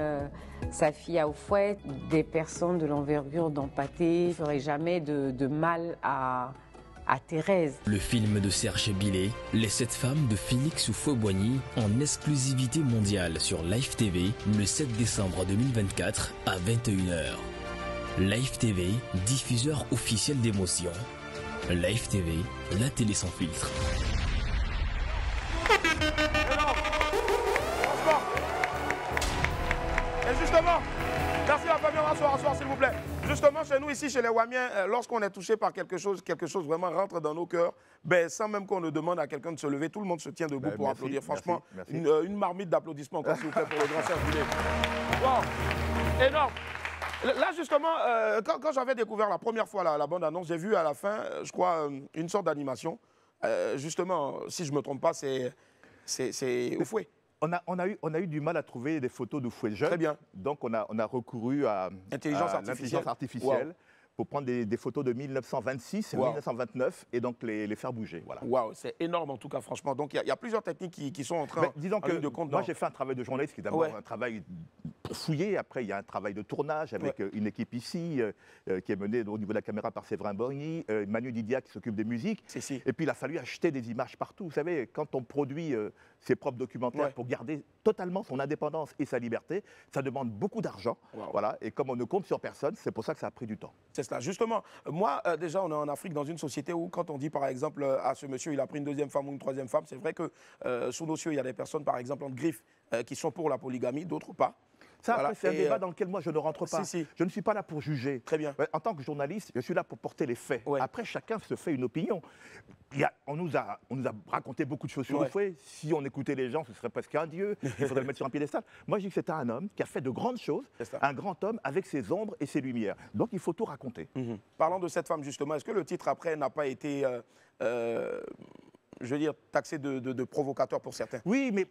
sa fille à Houphouët. Des personnes de l'envergure d'Hampâté ne feraient jamais de mal à Thérèse. Le film de Serge Billet, Les 7 femmes de Félix Houphouët-Boigny, en exclusivité mondiale sur Live TV le 7 décembre 2024 à 21h. Live TV, diffuseur officiel d'émotions. Live TV, la télé sans filtre. Et justement, merci la famille, on va s'asseoir s'il vous plaît. Justement, chez nous ici, chez les Wamiens, lorsqu'on est touché par quelque chose vraiment rentre dans nos cœurs, sans même qu'on ne demande à quelqu'un de se lever, tout le monde se tient debout pour applaudir. Franchement, merci. Une marmite d'applaudissements, s'il vous plaît, pour le grand Serge Billet. Wow, énorme. Là, justement, quand j'avais découvert la première fois la bande-annonce, j'ai vu à la fin, je crois, une sorte d'animation. Justement, si je ne me trompe pas, c'est Houphouët. On a eu du mal à trouver des photos d'Houphouët jeune. Très bien. Donc, on a recouru à l'intelligence artificielle. Wow. Pour prendre des photos de 1926 et 1929 et donc les faire bouger. Voilà. Waouh, c'est énorme en tout cas, franchement. Donc il y a plusieurs techniques qui sont en train disons que de compte. Moi, j'ai fait un travail de journaliste qui est d'abord un travail fouillé. Après, il y a un travail de tournage avec une équipe ici qui est menée au niveau de la caméra par Séverin Borgny, Manu Didia qui s'occupe des musiques. Et puis, il a fallu acheter des images partout. Vous savez, quand on produit ses propres documentaires pour garder totalement son indépendance et sa liberté, ça demande beaucoup d'argent. Voilà. Et comme on ne compte sur personne, c'est pour ça que ça a pris du temps. C'est cela. Justement, moi, déjà, on est en Afrique dans une société où, quand on dit, par exemple, à ce monsieur, il a pris une deuxième femme ou une troisième femme, c'est vrai que sous nos cieux, il y a des personnes, par exemple, en griffe, qui sont pour la polygamie, d'autres pas. Ça, voilà. C'est un débat dans lequel moi, je ne rentre pas. Je ne suis pas là pour juger. Très bien. En tant que journaliste, je suis là pour porter les faits. Après, chacun se fait une opinion. On nous a raconté beaucoup de choses sur Houphouët. Si on écoutait les gens, ce serait presque un dieu. Il faudrait le mettre sur un piédestal. Moi, je dis que c'est un homme qui a fait de grandes choses, un grand homme avec ses ombres et ses lumières. Donc, il faut tout raconter. Parlant de cette femme, justement, est-ce que le titre, après, n'a pas été, je veux dire, taxé de provocateur pour certains? Oui, mais...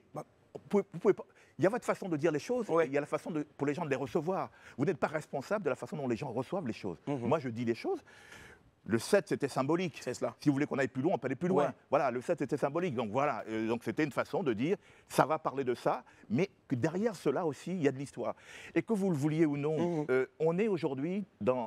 Vous pouvez pas... Il y a votre façon de dire les choses, et il y a la façon pour les gens de les recevoir. Vous n'êtes pas responsable de la façon dont les gens reçoivent les choses. Moi, je dis les choses. Le 7, c'était symbolique. C'est cela. Si vous voulez qu'on aille plus loin, on peut aller plus loin. Ouais. Voilà, le 7, c'était symbolique. Donc voilà, donc c'était une façon de dire, ça va parler de ça, mais que derrière cela aussi, il y a de l'histoire. Et que vous le vouliez ou non, on est aujourd'hui,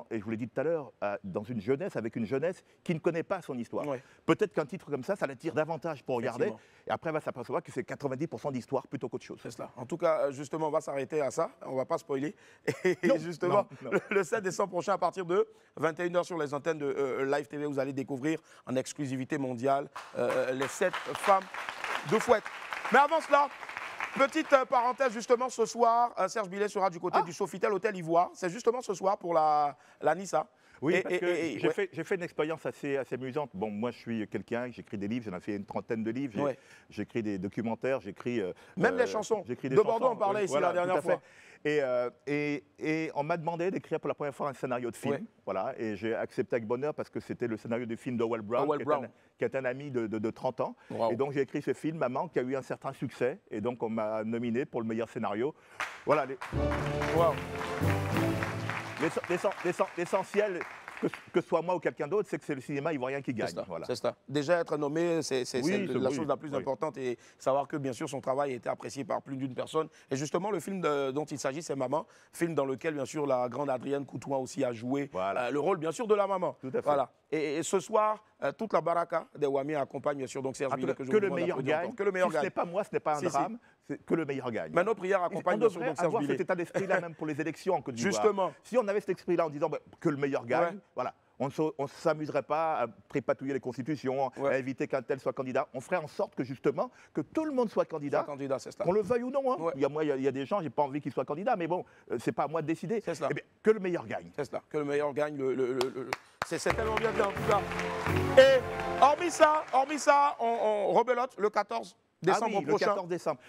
et je vous l'ai dit tout à l'heure, dans une jeunesse, avec une jeunesse qui ne connaît pas son histoire. Ouais. Peut-être qu'un titre comme ça l'attire davantage pour regarder, et après, elle va s'apercevoir que c'est 90% d'histoire plutôt qu'autre chose. C'est cela. En tout cas, justement, on va s'arrêter à ça, on ne va pas spoiler. Et justement, le 7 décembre prochain, à partir de 21h sur les antennes de Live TV, vous allez découvrir en exclusivité mondiale les 7 femmes de Fouette. Mais avant cela, petite parenthèse, justement, ce soir, Serge Billet sera du côté du Sofitel Hôtel Ivoire. C'est justement ce soir pour la Nissa. Oui, parce que j'ai fait une expérience assez amusante. Bon, moi, je suis quelqu'un, j'écris des livres, j'en ai fait une trentaine de livres. J'écris des documentaires, j'écris... Même des chansons. De Bordeaux, on parlait ici la dernière fois. Et on m'a demandé d'écrire pour la première fois un scénario de film. Voilà, et j'ai accepté avec bonheur parce que c'était le scénario du film d'Howell Brown, qui est un ami de 30 ans. Wow. Et donc j'ai écrit ce film, Maman, qui a eu un certain succès. Et donc on m'a nominé pour le meilleur scénario. Voilà. L'essentiel, que ce soit moi ou quelqu'un d'autre, c'est que c'est le cinéma ivoirien qui gagne. C'est ça. Déjà être nommé, c'est la chose la plus importante, et savoir que bien sûr son travail a été apprécié par plus d'une personne. Et justement, le film dont il s'agit, c'est Maman, film dans lequel bien sûr la grande Adrienne Coutouin aussi a joué le rôle bien sûr de la maman. Tout à fait. Voilà. Et ce soir, toute la baraka des Wami accompagne bien sûr donc Serge Billet, que le meilleur gagne. Que le meilleur gagne. Ce n'est pas moi, ce n'est pas un drame. Que le meilleur gagne. Mais nos prières accompagnent bien sûr donc Serge Billet. On devrait avoir cet état d'esprit-là même pour les élections en Côte d'Ivoire. Justement. Si on avait cet esprit-là en disant que le meilleur gagne, voilà. On ne s'amuserait pas à trépatouiller les constitutions, à éviter qu'un tel soit candidat. On ferait en sorte que justement, que tout le monde soit candidat, qu'on le veuille ou non. Hein. Il y a des gens, j'ai pas envie qu'ils soient candidats, mais bon, c'est pas à moi de décider. C'est cela. Eh bien, que le meilleur gagne. C'est cela, que le meilleur gagne. C'est tellement bien dit en tout cas. Et hormis ça, on rebelote le 14 décembre prochain. Le 14 décembre.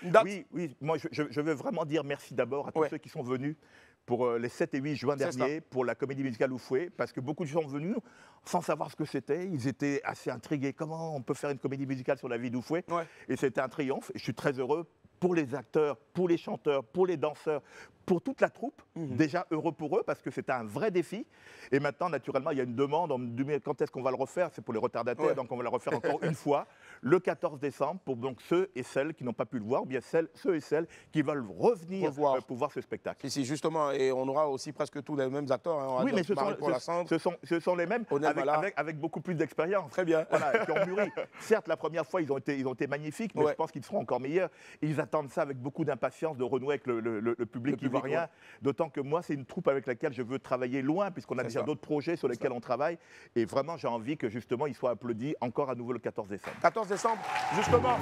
Oui, moi je veux vraiment dire merci d'abord à tous ceux qui sont venus pour les 7 et 8 juin dernier, pour la comédie musicale Oufoué, parce que beaucoup de gens sont venus sans savoir ce que c'était. Ils étaient assez intrigués. Comment on peut faire une comédie musicale sur la vie d'Oufoué? Et c'était un triomphe. Et je suis très heureux pour les acteurs, pour les chanteurs, pour les danseurs, pour toute la troupe. Déjà heureux pour eux, parce que c'était un vrai défi. Et maintenant, naturellement, il y a une demande. On me dit, mais quand est-ce qu'on va le refaire? C'est pour les retardataires, donc on va le refaire encore une fois, le 14 décembre, pour donc ceux et celles qui n'ont pas pu le voir, ou bien ceux et celles qui veulent revenir pour voir ce spectacle. Ici, justement, et on aura aussi presque tous les mêmes acteurs. Hein. Oui, mais ce sont les mêmes, avec beaucoup plus d'expérience. Très bien. Voilà, qui ont mûri. Certes, la première fois, ils ont été magnifiques, mais je pense qu'ils seront encore meilleurs. Ils attendent ça avec beaucoup d'impatience de renouer avec le public ivoirien. D'autant que moi, c'est une troupe avec laquelle je veux travailler loin, puisqu'on a déjà d'autres projets sur lesquels on travaille. Et vraiment, j'ai envie que justement, ils soient applaudis encore à nouveau le 14 décembre. 14 décembre, justement.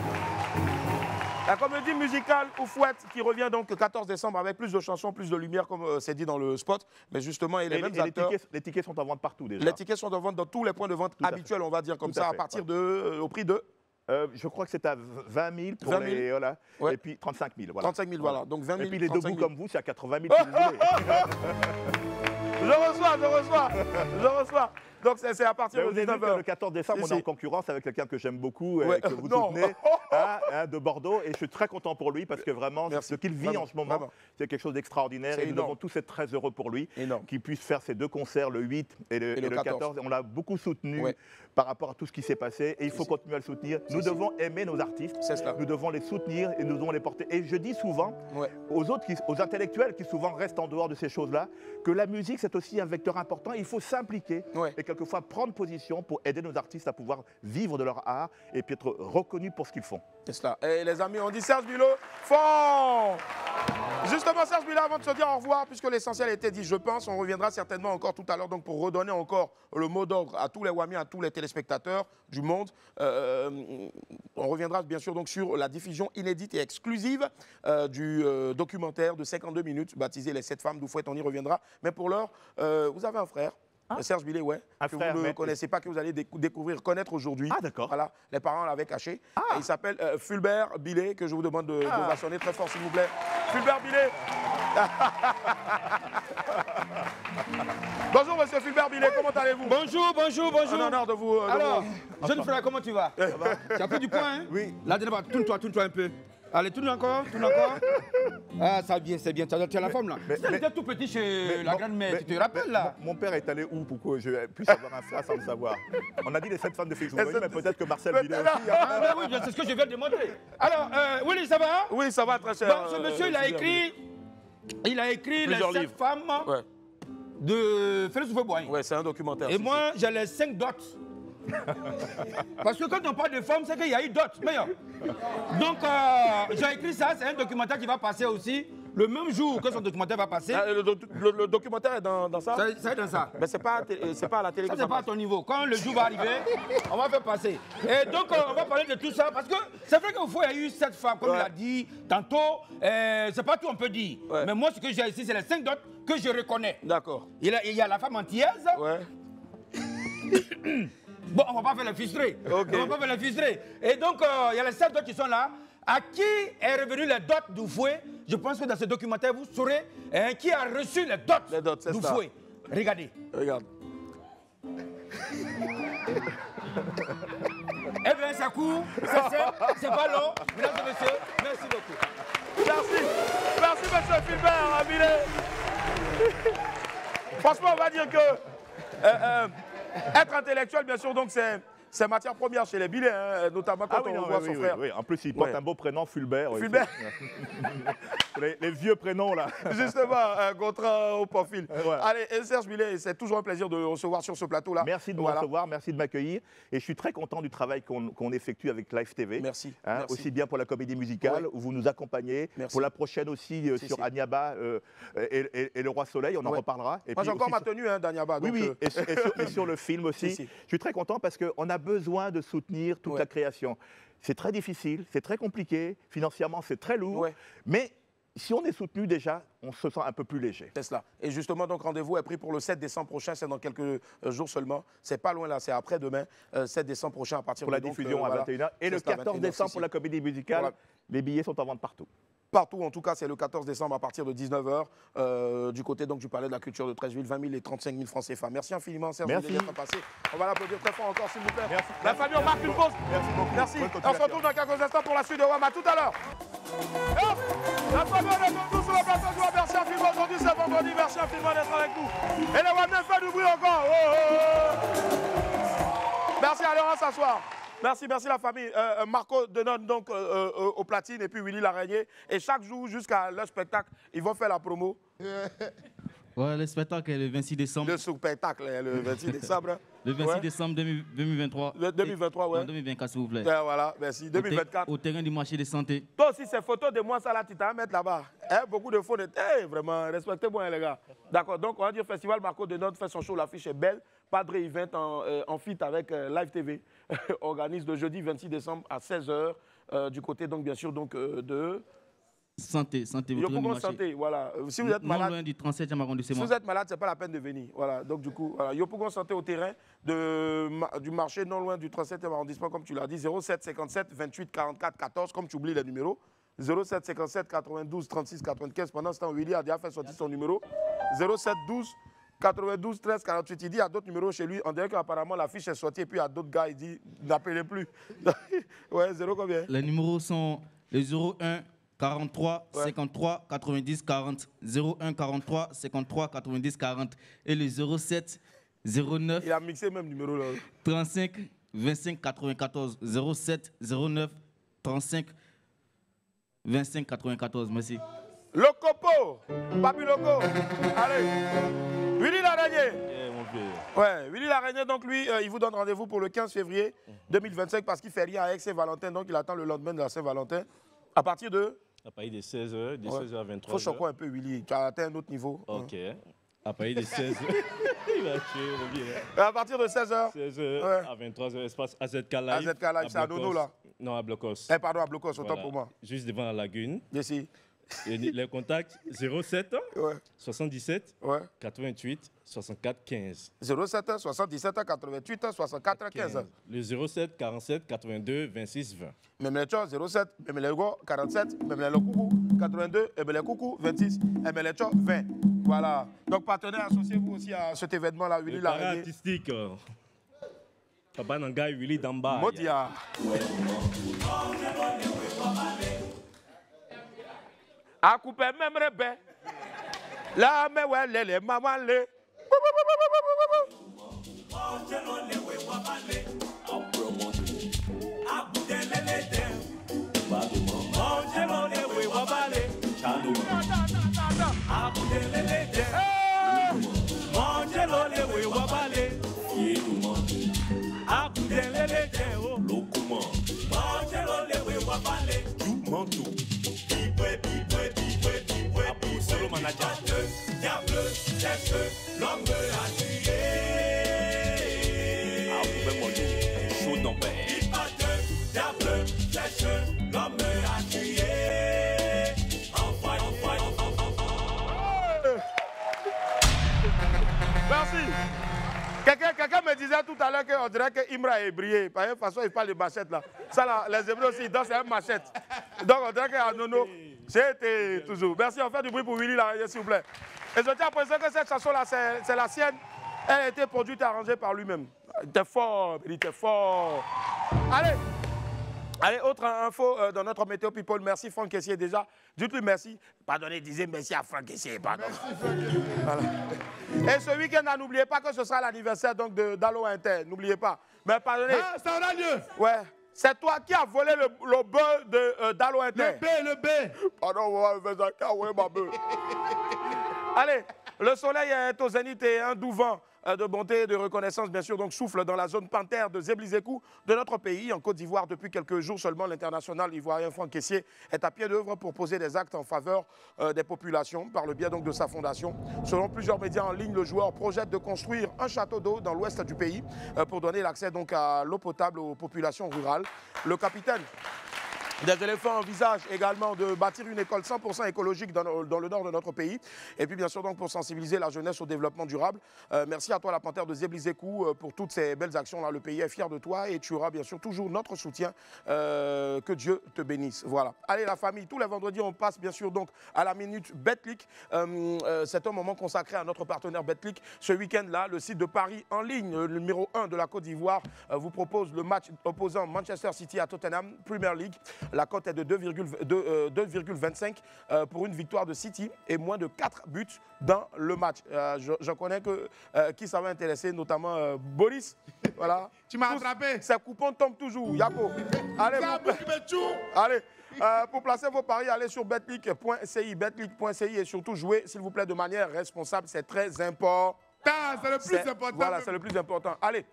La comédie musicale Oufouette qui revient donc le 14 décembre avec plus de chansons, plus de lumière, comme c'est dit dans le spot. Mais justement, et les mêmes acteurs. Les tickets sont en vente partout déjà. Les tickets sont en vente dans tous les points de vente habituels, on va dire comme ça, à partir au prix de... je crois que c'est à 20 000 pour 20 000. Les... Voilà. Et puis 35 000. Voilà. 35 000, voilà. Donc 20 000, et puis les debout comme vous, c'est à 80 000 si vous voulez. Je reçois. Donc c'est à partir de 19h. Le 14 décembre, on est en concurrence avec quelqu'un que j'aime beaucoup, que vous soutenez, de Bordeaux. Et je suis très content pour lui parce que vraiment, ce qu'il vit en ce moment, c'est quelque chose d'extraordinaire. Et nous devons tous être très heureux pour lui, qu'il puisse faire ces deux concerts, le 8 et le 14. On l'a beaucoup soutenu par rapport à tout ce qui s'est passé. Et il faut continuer à le soutenir. Nous devons aimer nos artistes. Nous devons les soutenir et nous devons les porter. Et je dis souvent aux intellectuels qui souvent restent en dehors de ces choses-là, que la musique, c'est aussi un vecteur important. Il faut s'impliquer et quelquefois prendre position pour aider nos artistes à pouvoir vivre de leur art et puis être reconnus pour ce qu'ils font. C'est cela. Et les amis, on dit Serge Billet fort. Justement, Serge Billet, avant de se dire au revoir, puisque l'essentiel a été dit, je pense, on reviendra certainement encore tout à l'heure donc pour redonner encore le mot d'ordre à tous les Wami, à tous les téléspectateurs du monde. On reviendra bien sûr donc sur la diffusion inédite et exclusive du documentaire de 52 minutes baptisé Les 7 femmes d'Oufouette. On y reviendra. Mais pour l'heure, vous avez un frère. Serge Billet, que frère, vous ne connaissez pas, que vous allez connaître aujourd'hui. Ah, d'accord. Voilà, les parents l'avaient caché. Et il s'appelle Fulbert Billet, que je vous demande de vassonner très fort, s'il vous plaît. Fulbert Billet. Bonjour, monsieur Fulbert Billet, comment allez-vous? Bonjour. Un honneur de vous... Alors, jeune frère, comment tu vas? Tu as pris du poids, hein? Oui. Là, tourne-toi un peu. Allez, tourne encore, tourne encore. Ah, ça vient, c'est bien. Tu as la forme là. Tu étais tout petit chez la grand-mère, tu te rappelles là? Mon père est allé où pour que je puisse avoir un frère sans le savoir? On a dit les 7 femmes de Félix Houphouët, mais peut-être que Marcel Billet aussi. Ah, ben oui, c'est ce que je viens de montrer. Alors, Willy, ça va? Oui, ça va très cher. Bon, ce monsieur, il a écrit les 7 femmes de Félix Houphouët. Ouais, c'est un documentaire. Et moi, j'ai les 5 dots. Parce que quand on parle de femmes, c'est qu'il y a eu d'autres. Donc, j'ai écrit ça, c'est un documentaire qui va passer aussi le même jour que son documentaire va passer. Le documentaire est dans ça? C'est dans ça. Mais c'est pas à la télé. Ça, c'est pas à ton niveau. Quand le jour va arriver, on va faire passer. Et donc, on va parler de tout ça. Parce que c'est vrai qu'au fond, il y a eu 7 femmes, comme il a dit tantôt. C'est pas tout, on peut dire. Mais moi, ce que j'ai ici, c'est les 5 dots que je reconnais. D'accord. Il y a la femme antillaise. Ouais. Bon, on va pas faire les frustrés. Okay. On va pas faire les frustrés. Et donc, il y a les 7 dots qui sont là. À qui est revenu les dots d'Houphouët? Je pense que dans ce documentaire, vous saurez qui a reçu les dots d'Houphouët. Regardez. Regarde. Eh bien, ça court, c'est pas long. Mesdames et messieurs, merci beaucoup. Merci. Merci, monsieur Philbert Abilé. Franchement, on va dire que être intellectuel, bien sûr, donc c'est matière première chez les Billets, hein, notamment quand on voit son frère. Oui. En plus, il porte un beau prénom, Fulbert. Fulbert. les vieux prénoms, là. Justement, contrat au profil. Allez, et Serge Billet, c'est toujours un plaisir de recevoir sur ce plateau-là. Merci de me recevoir, merci de m'accueillir. Et je suis très content du travail qu'on effectue avec Live TV. Merci. Merci. Aussi bien pour la comédie musicale, où vous nous accompagnez. Merci. Pour la prochaine aussi, sur Agnaba et Le Roi Soleil, on en reparlera. Et moi, j'ai encore ma tenue d'Agnaba. Oui, et sur le film aussi. Je suis très content parce qu'on a besoin de soutenir toute la création. C'est très difficile, c'est très compliqué, financièrement c'est très lourd, mais si on est soutenu déjà, on se sent un peu plus léger. C'est cela. Et justement, donc rendez-vous est pris pour le 7 décembre prochain, c'est dans quelques jours seulement. C'est pas loin là, c'est après-demain, 7 décembre prochain à partir de... Pour la diffusion à 21h. Et le 14 décembre pour la comédie musicale, les billets sont en vente partout. Partout, en tout cas, c'est le 14 décembre à partir de 19h, du côté donc, du Palais de la Culture de Treichville, 20 000 et 35 000 francs CFA. Merci infiniment, Serge. Merci. On va l'applaudir très fort encore, s'il vous plaît. Merci. La famille, on marque une pause. Merci beaucoup. Merci. On se retrouve dans quelques instants pour la suite de WAM. À tout à l'heure. La famille, on est tous sur la plateau de WAM. Merci infiniment. Aujourd'hui, c'est vendredi. Merci infiniment d'être avec nous. Et les WAM, fait du bruit encore. Merci, allez, on va s'asseoir. Merci la famille. Marco Denon donc au platine et puis Willy Laraignée. Et chaque jour jusqu'à leur spectacle, ils vont faire la promo. Ouais, le spectacle est le 26 décembre. Le spectacle est le 26 décembre. Le 26 décembre 2023. Le 2023, ouais. Non, 2024, s'il vous plaît. Voilà, merci. 2024. Au terrain du marché de santé. Toi aussi, ces photos de moi, ça là, tu t'as à mettre là-bas. Beaucoup de photos. Vraiment, respectez-moi, les gars. D'accord, donc on va dire Festival Marco Denon fait son show. L'affiche est belle. Padre Event en feat avec Live TV. Organise le jeudi 26 décembre à 16h. Du côté, donc, bien sûr, donc, de... Santé. Yopougon Santé, voilà. Si vous êtes malade, loin du 37e arrondissement. Si vous êtes malade, ce n'est pas la peine de venir. Voilà. Donc, du coup, voilà. Yopougon Santé au terrain du marché, non loin du 37e arrondissement, comme tu l'as dit. 07 57 28 44 14, comme tu oublies les numéros. 07 57 92 36 95. Pendant ce temps, Willy a déjà fait sortir son numéro. 07 12 92 13 48. Il dit à d'autres numéros chez lui. On dirait qu'apparemment la fiche est sortie et puis à d'autres gars, il dit n'appelez plus. Ouais, 0 combien? Les numéros sont les 01 43 53 90 40, 01 43 53 90 40 et le 07 09. Il a mixé même numéro là. 35 25 94, 07 09 35 25 94. Merci. Locopo, Papi Loco. Allez, Willy Laraignée. Ouais, Willy Laraignée, donc lui, il vous donne rendez-vous pour le 15 février 2025 parce qu'il fait rien avec Saint-Valentin, donc il attend le lendemain de la Saint-Valentin à partir de 16h, de 16h à 23h. Faut choquer un peu, Willy. Tu as atteint un autre niveau. Ok. À partir de 16h. Il va tuer, à partir de 16h. 16h à 23h, espace AZK Live. AZK Live, c'est à Dodo, là. Non, à Blocos. Pardon, à Blocos, autant pour moi. Juste devant la lagune. Ici. Et les contacts 07 77 88 64 15. 07 77 88 64 15. Le 07 47 82 26 20. Même les choses 07, même les go 47, même les coucou 82, et même les coucou 26, et même les choses 20. Voilà. Donc partenaire, associez-vous aussi à cet événement-là, Willy Laraignée. Artistique. Papa Nanga Willy Damba. Modia. A coupé même rebé. La me wele le maman le. L'homme a tué. Ah, vous pouvez manger chaud dans le pain. Diable, sèche, l'homme a tué. Merci. Quelqu'un me disait tout à l'heure qu'on dirait que Imra est brillé. Par toute façon, il parle de machette là. Ça là, les Hébreux aussi, ils dansent avec machette. Donc on dirait qu'à Nono, c'était toujours. Merci, on fait du bruit pour Willy là, s'il vous plaît. Et je tiens à préciser que cette chanson là, c'est la sienne. Elle a été produite et arrangée par lui-même. Il était fort, il était fort. Allez, autre info dans notre Météo People. Merci Franck Kessié déjà. Dites-lui merci. Pardonnez, disez merci à Franck Kessié. Pardon. Voilà. Et ce week-end, n'oubliez pas que ce sera l'anniversaire d'Allo Inter. N'oubliez pas. Mais pardonnez. Ah, ça aura lieu. Ouais. C'est toi qui as volé le bœuf d'Allo Inter. Le B. Pardon, on va faire ça. Qui a volé ma bœuf? Allez, le soleil est au zénith et un doux vent de bonté et de reconnaissance, bien sûr, donc souffle dans la zone panthère de Zéblisékou de notre pays, en Côte d'Ivoire. Depuis quelques jours seulement, l'international ivoirien Franck Kessié est à pied d'œuvre pour poser des actes en faveur des populations, par le biais donc de sa fondation. Selon plusieurs médias en ligne, le joueur projette de construire un château d'eau dans l'ouest du pays pour donner l'accès donc à l'eau potable aux populations rurales. Le capitaine des éléphants envisage également de bâtir une école 100% écologique dans le nord de notre pays. Et puis bien sûr donc pour sensibiliser la jeunesse au développement durable. Merci à toi la panthère de Zéblisékou pour toutes ces belles actions là. Le pays est fier de toi et tu auras bien sûr toujours notre soutien. Que Dieu te bénisse. Voilà. Allez la famille, tous les vendredis on passe bien sûr donc à la minute Betclic. C'est un moment consacré à notre partenaire Betclic. Ce week-end là, le site de Paris en ligne, le numéro 1 de la Côte d'Ivoire, vous propose le match opposant Manchester City à Tottenham, Premier League. La cote est de 2,25 pour une victoire de City et moins de 4 buts dans le match. J'en connais qui ça va intéresser, notamment Boris. Voilà. Tu m'as attrapé. Ces coupons tombent toujours. Yako. Allez, allez. Pour placer vos paris, allez sur betclic.ci et surtout jouez, s'il vous plaît, de manière responsable. C'est très important. C'est le plus important. Voilà, c'est le plus important. Allez.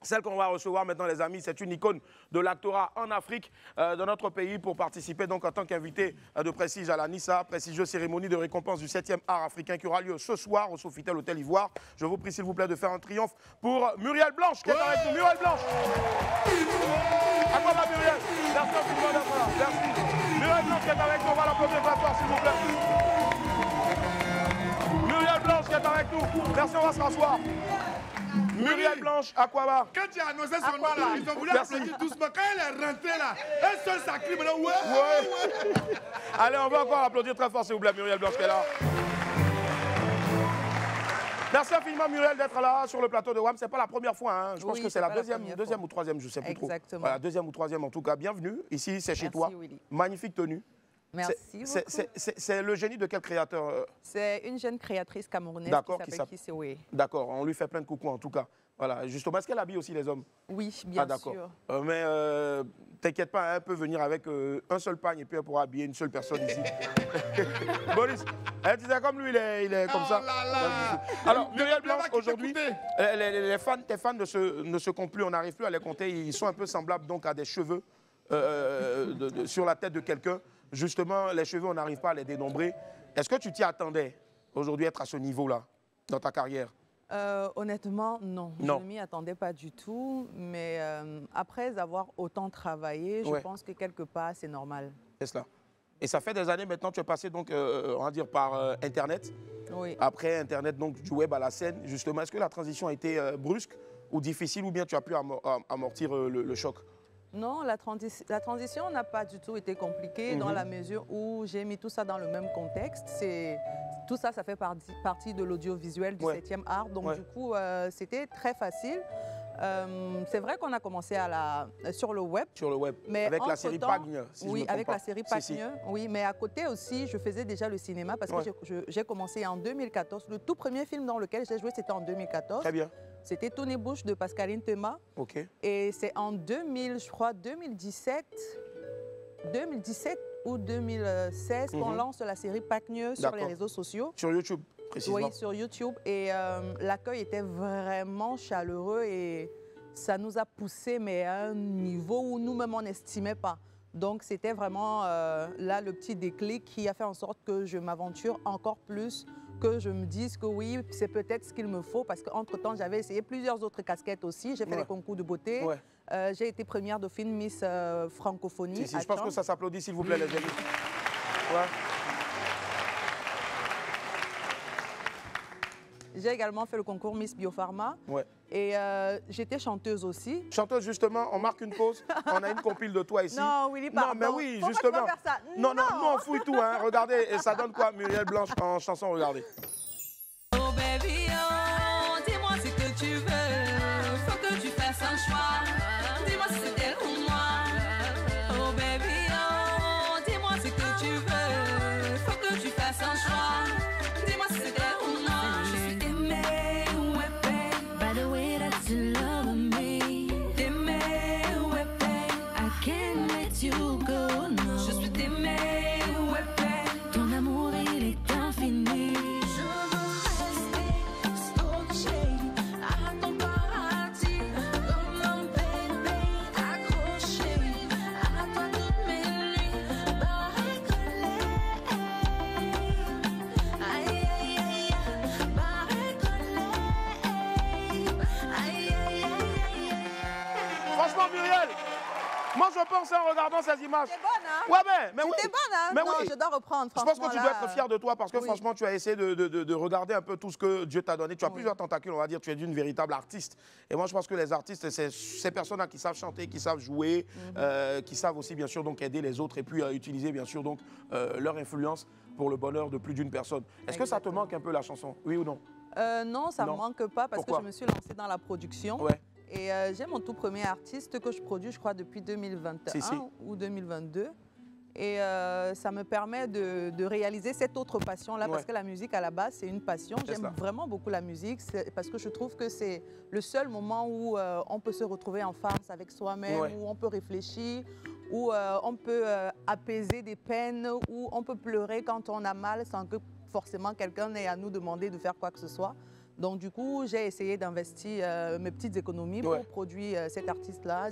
Celle qu'on va recevoir maintenant, les amis, c'est une icône de l'actorat en Afrique, dans notre pays, pour participer donc en tant qu'invité de prestige à la Nissa, prestigieuse cérémonie de récompense du 7e art africain qui aura lieu ce soir au Sofitel Hôtel Ivoire. Je vous prie, s'il vous plaît, de faire un triomphe pour Muriel Blanche qui est avec nous. Muriel Blanche. À quoi va Muriel? Merci infiniment d'être là. Merci. Muriel Blanche qui est avec nous, on va l'applaudir très fort, s'il vous plaît. Muriel Blanche qui est avec nous. Merci, on va se rasseoir. Muriel Blanche, à quoi va? Quand tu as annoncé son nom là, ils ont voulu applaudir doucement. Quand elle est rentrée là, un seul sacré, mais là, ouais. Allez, on va encore applaudir très fort, s'il vous plaît, Muriel Blanche qui est là. Merci infiniment, Muriel, d'être là sur le plateau de WAM. C'est pas la première fois, hein. Je pense que c'est la deuxième ou troisième, je ne sais plus trop. Exactement. Voilà, deuxième ou troisième en tout cas. Bienvenue, ici c'est chez toi. Willy. Magnifique tenue. Merci beaucoup. C'est le génie de quel créateur? C'est une jeune créatrice camerounaise qui s'appelle Kisséoué. D'accord, on lui fait plein de coucou en tout cas. Voilà, justement, est-ce qu'elle habille aussi les hommes? Oui, bien sûr. Mais t'inquiète pas, elle peut venir avec un seul pagne et puis elle pourra habiller une seule personne ici. Boris, elle disait comme lui, il est comme ça. Alors, Muriel Blanche, aujourd'hui, tes fans ne se comptent plus, on n'arrive plus à les compter. Ils sont un peu semblables donc à des cheveux sur la tête de quelqu'un. Justement, les cheveux, on n'arrive pas à les dénombrer. Est-ce que tu t'y attendais aujourd'hui être à ce niveau-là dans ta carrière? Honnêtement, non. Je ne m'y attendais pas du tout. Mais après avoir autant travaillé, je pense que quelque part, c'est normal. C'est cela. Et ça fait des années maintenant, tu es passé donc, on va dire, par Internet. Oui. Après Internet, donc du web à la scène, justement, est-ce que la transition a été brusque ou difficile ou bien tu as pu amortir le choc? Non, la transition n'a pas du tout été compliquée dans la mesure où j'ai mis tout ça dans le même contexte. Tout ça, ça fait partie de l'audiovisuel du 7e art. Donc, du coup, c'était très facile. C'est vrai qu'on a commencé sur le web. Sur le web, mais avec la série Pagne. Si oui, avec la série Pagne, oui. Mais à côté aussi, je faisais déjà le cinéma parce que j'ai commencé en 2014. Le tout premier film dans lequel j'ai joué, c'était en 2014. Très bien. C'était Tony Bouche de Pascaline Thema. Ok. Et c'est en 2017 ou 2016 qu'on lance la série Pagne sur les réseaux sociaux. Sur YouTube, précisément. Oui, sur YouTube. Et l'accueil était vraiment chaleureux et ça nous a poussé mais à un niveau où nous-mêmes on n'estimait pas. Donc c'était vraiment là le petit déclic qui a fait en sorte que je m'aventure encore plus, que je me dise que oui, c'est peut-être ce qu'il me faut parce qu'entre-temps j'avais essayé plusieurs autres casquettes aussi. J'ai fait les concours de beauté. J'ai été première dauphine Miss Francophonie. Je pense que ça s'applaudit s'il vous plaît les amis. J'ai également fait le concours Miss Biopharma. Et j'étais chanteuse aussi. Chanteuse, justement, on marque une pause. On a une compile de toi ici. Non, Willy, pardon. Non, mais oui, pourquoi justement. tu vas faire ça? Non, nous on fouille tout. Hein. Regardez, et ça donne quoi, Muriel Blanche en chanson, regardez. Oh baby, oh, dis-moi ce que tu veux. Faut que tu fasses un choix. Dis-moi si c'est elle ou moi. Oh baby, oh, dis-moi ce que tu veux. Faut que tu fasses un choix. Dis-moi si c'est elle ou moi. Je suis aimée, ouais, babe. By the way that you love me. T'aimer, ouais, babe. I can't let you go, no. Je suis aimée, ouais, babe. Ton amour, il est infini. Franchement, Muriel, moi je pense en regardant ces images. C'est bonne, hein? Ouais, mais oui. C'était bonne, hein? Mais non, oui. je dois reprendre, Je franchement. pense que tu dois être fier de toi parce que franchement, tu as essayé de regarder un peu tout ce que Dieu t'a donné. Tu as plusieurs tentacules, on va dire. Tu es une véritable artiste. Et moi, je pense que les artistes, c'est ces personnes-là qui savent chanter, qui savent jouer, qui savent aussi, bien sûr, donc aider les autres et puis utiliser, bien sûr, donc leur influence pour le bonheur de plus d'une personne. Est-ce que ça te manque un peu la chanson? Oui ou non? Non, ça ne me manque pas parce que je me suis lancée dans la production. Et j'ai mon tout premier artiste que je produis, je crois, depuis 2021 ou 2022. Et ça me permet de réaliser cette autre passion-là parce que la musique, à la base, c'est une passion. J'aime vraiment beaucoup la musique parce que je trouve que c'est le seul moment où on peut se retrouver en farce avec soi-même, où on peut réfléchir, où on peut apaiser des peines, où on peut pleurer quand on a mal sans que forcément quelqu'un n'ait à nous demander de faire quoi que ce soit. Donc du coup, j'ai essayé d'investir mes petites économies pour produire cet artiste-là,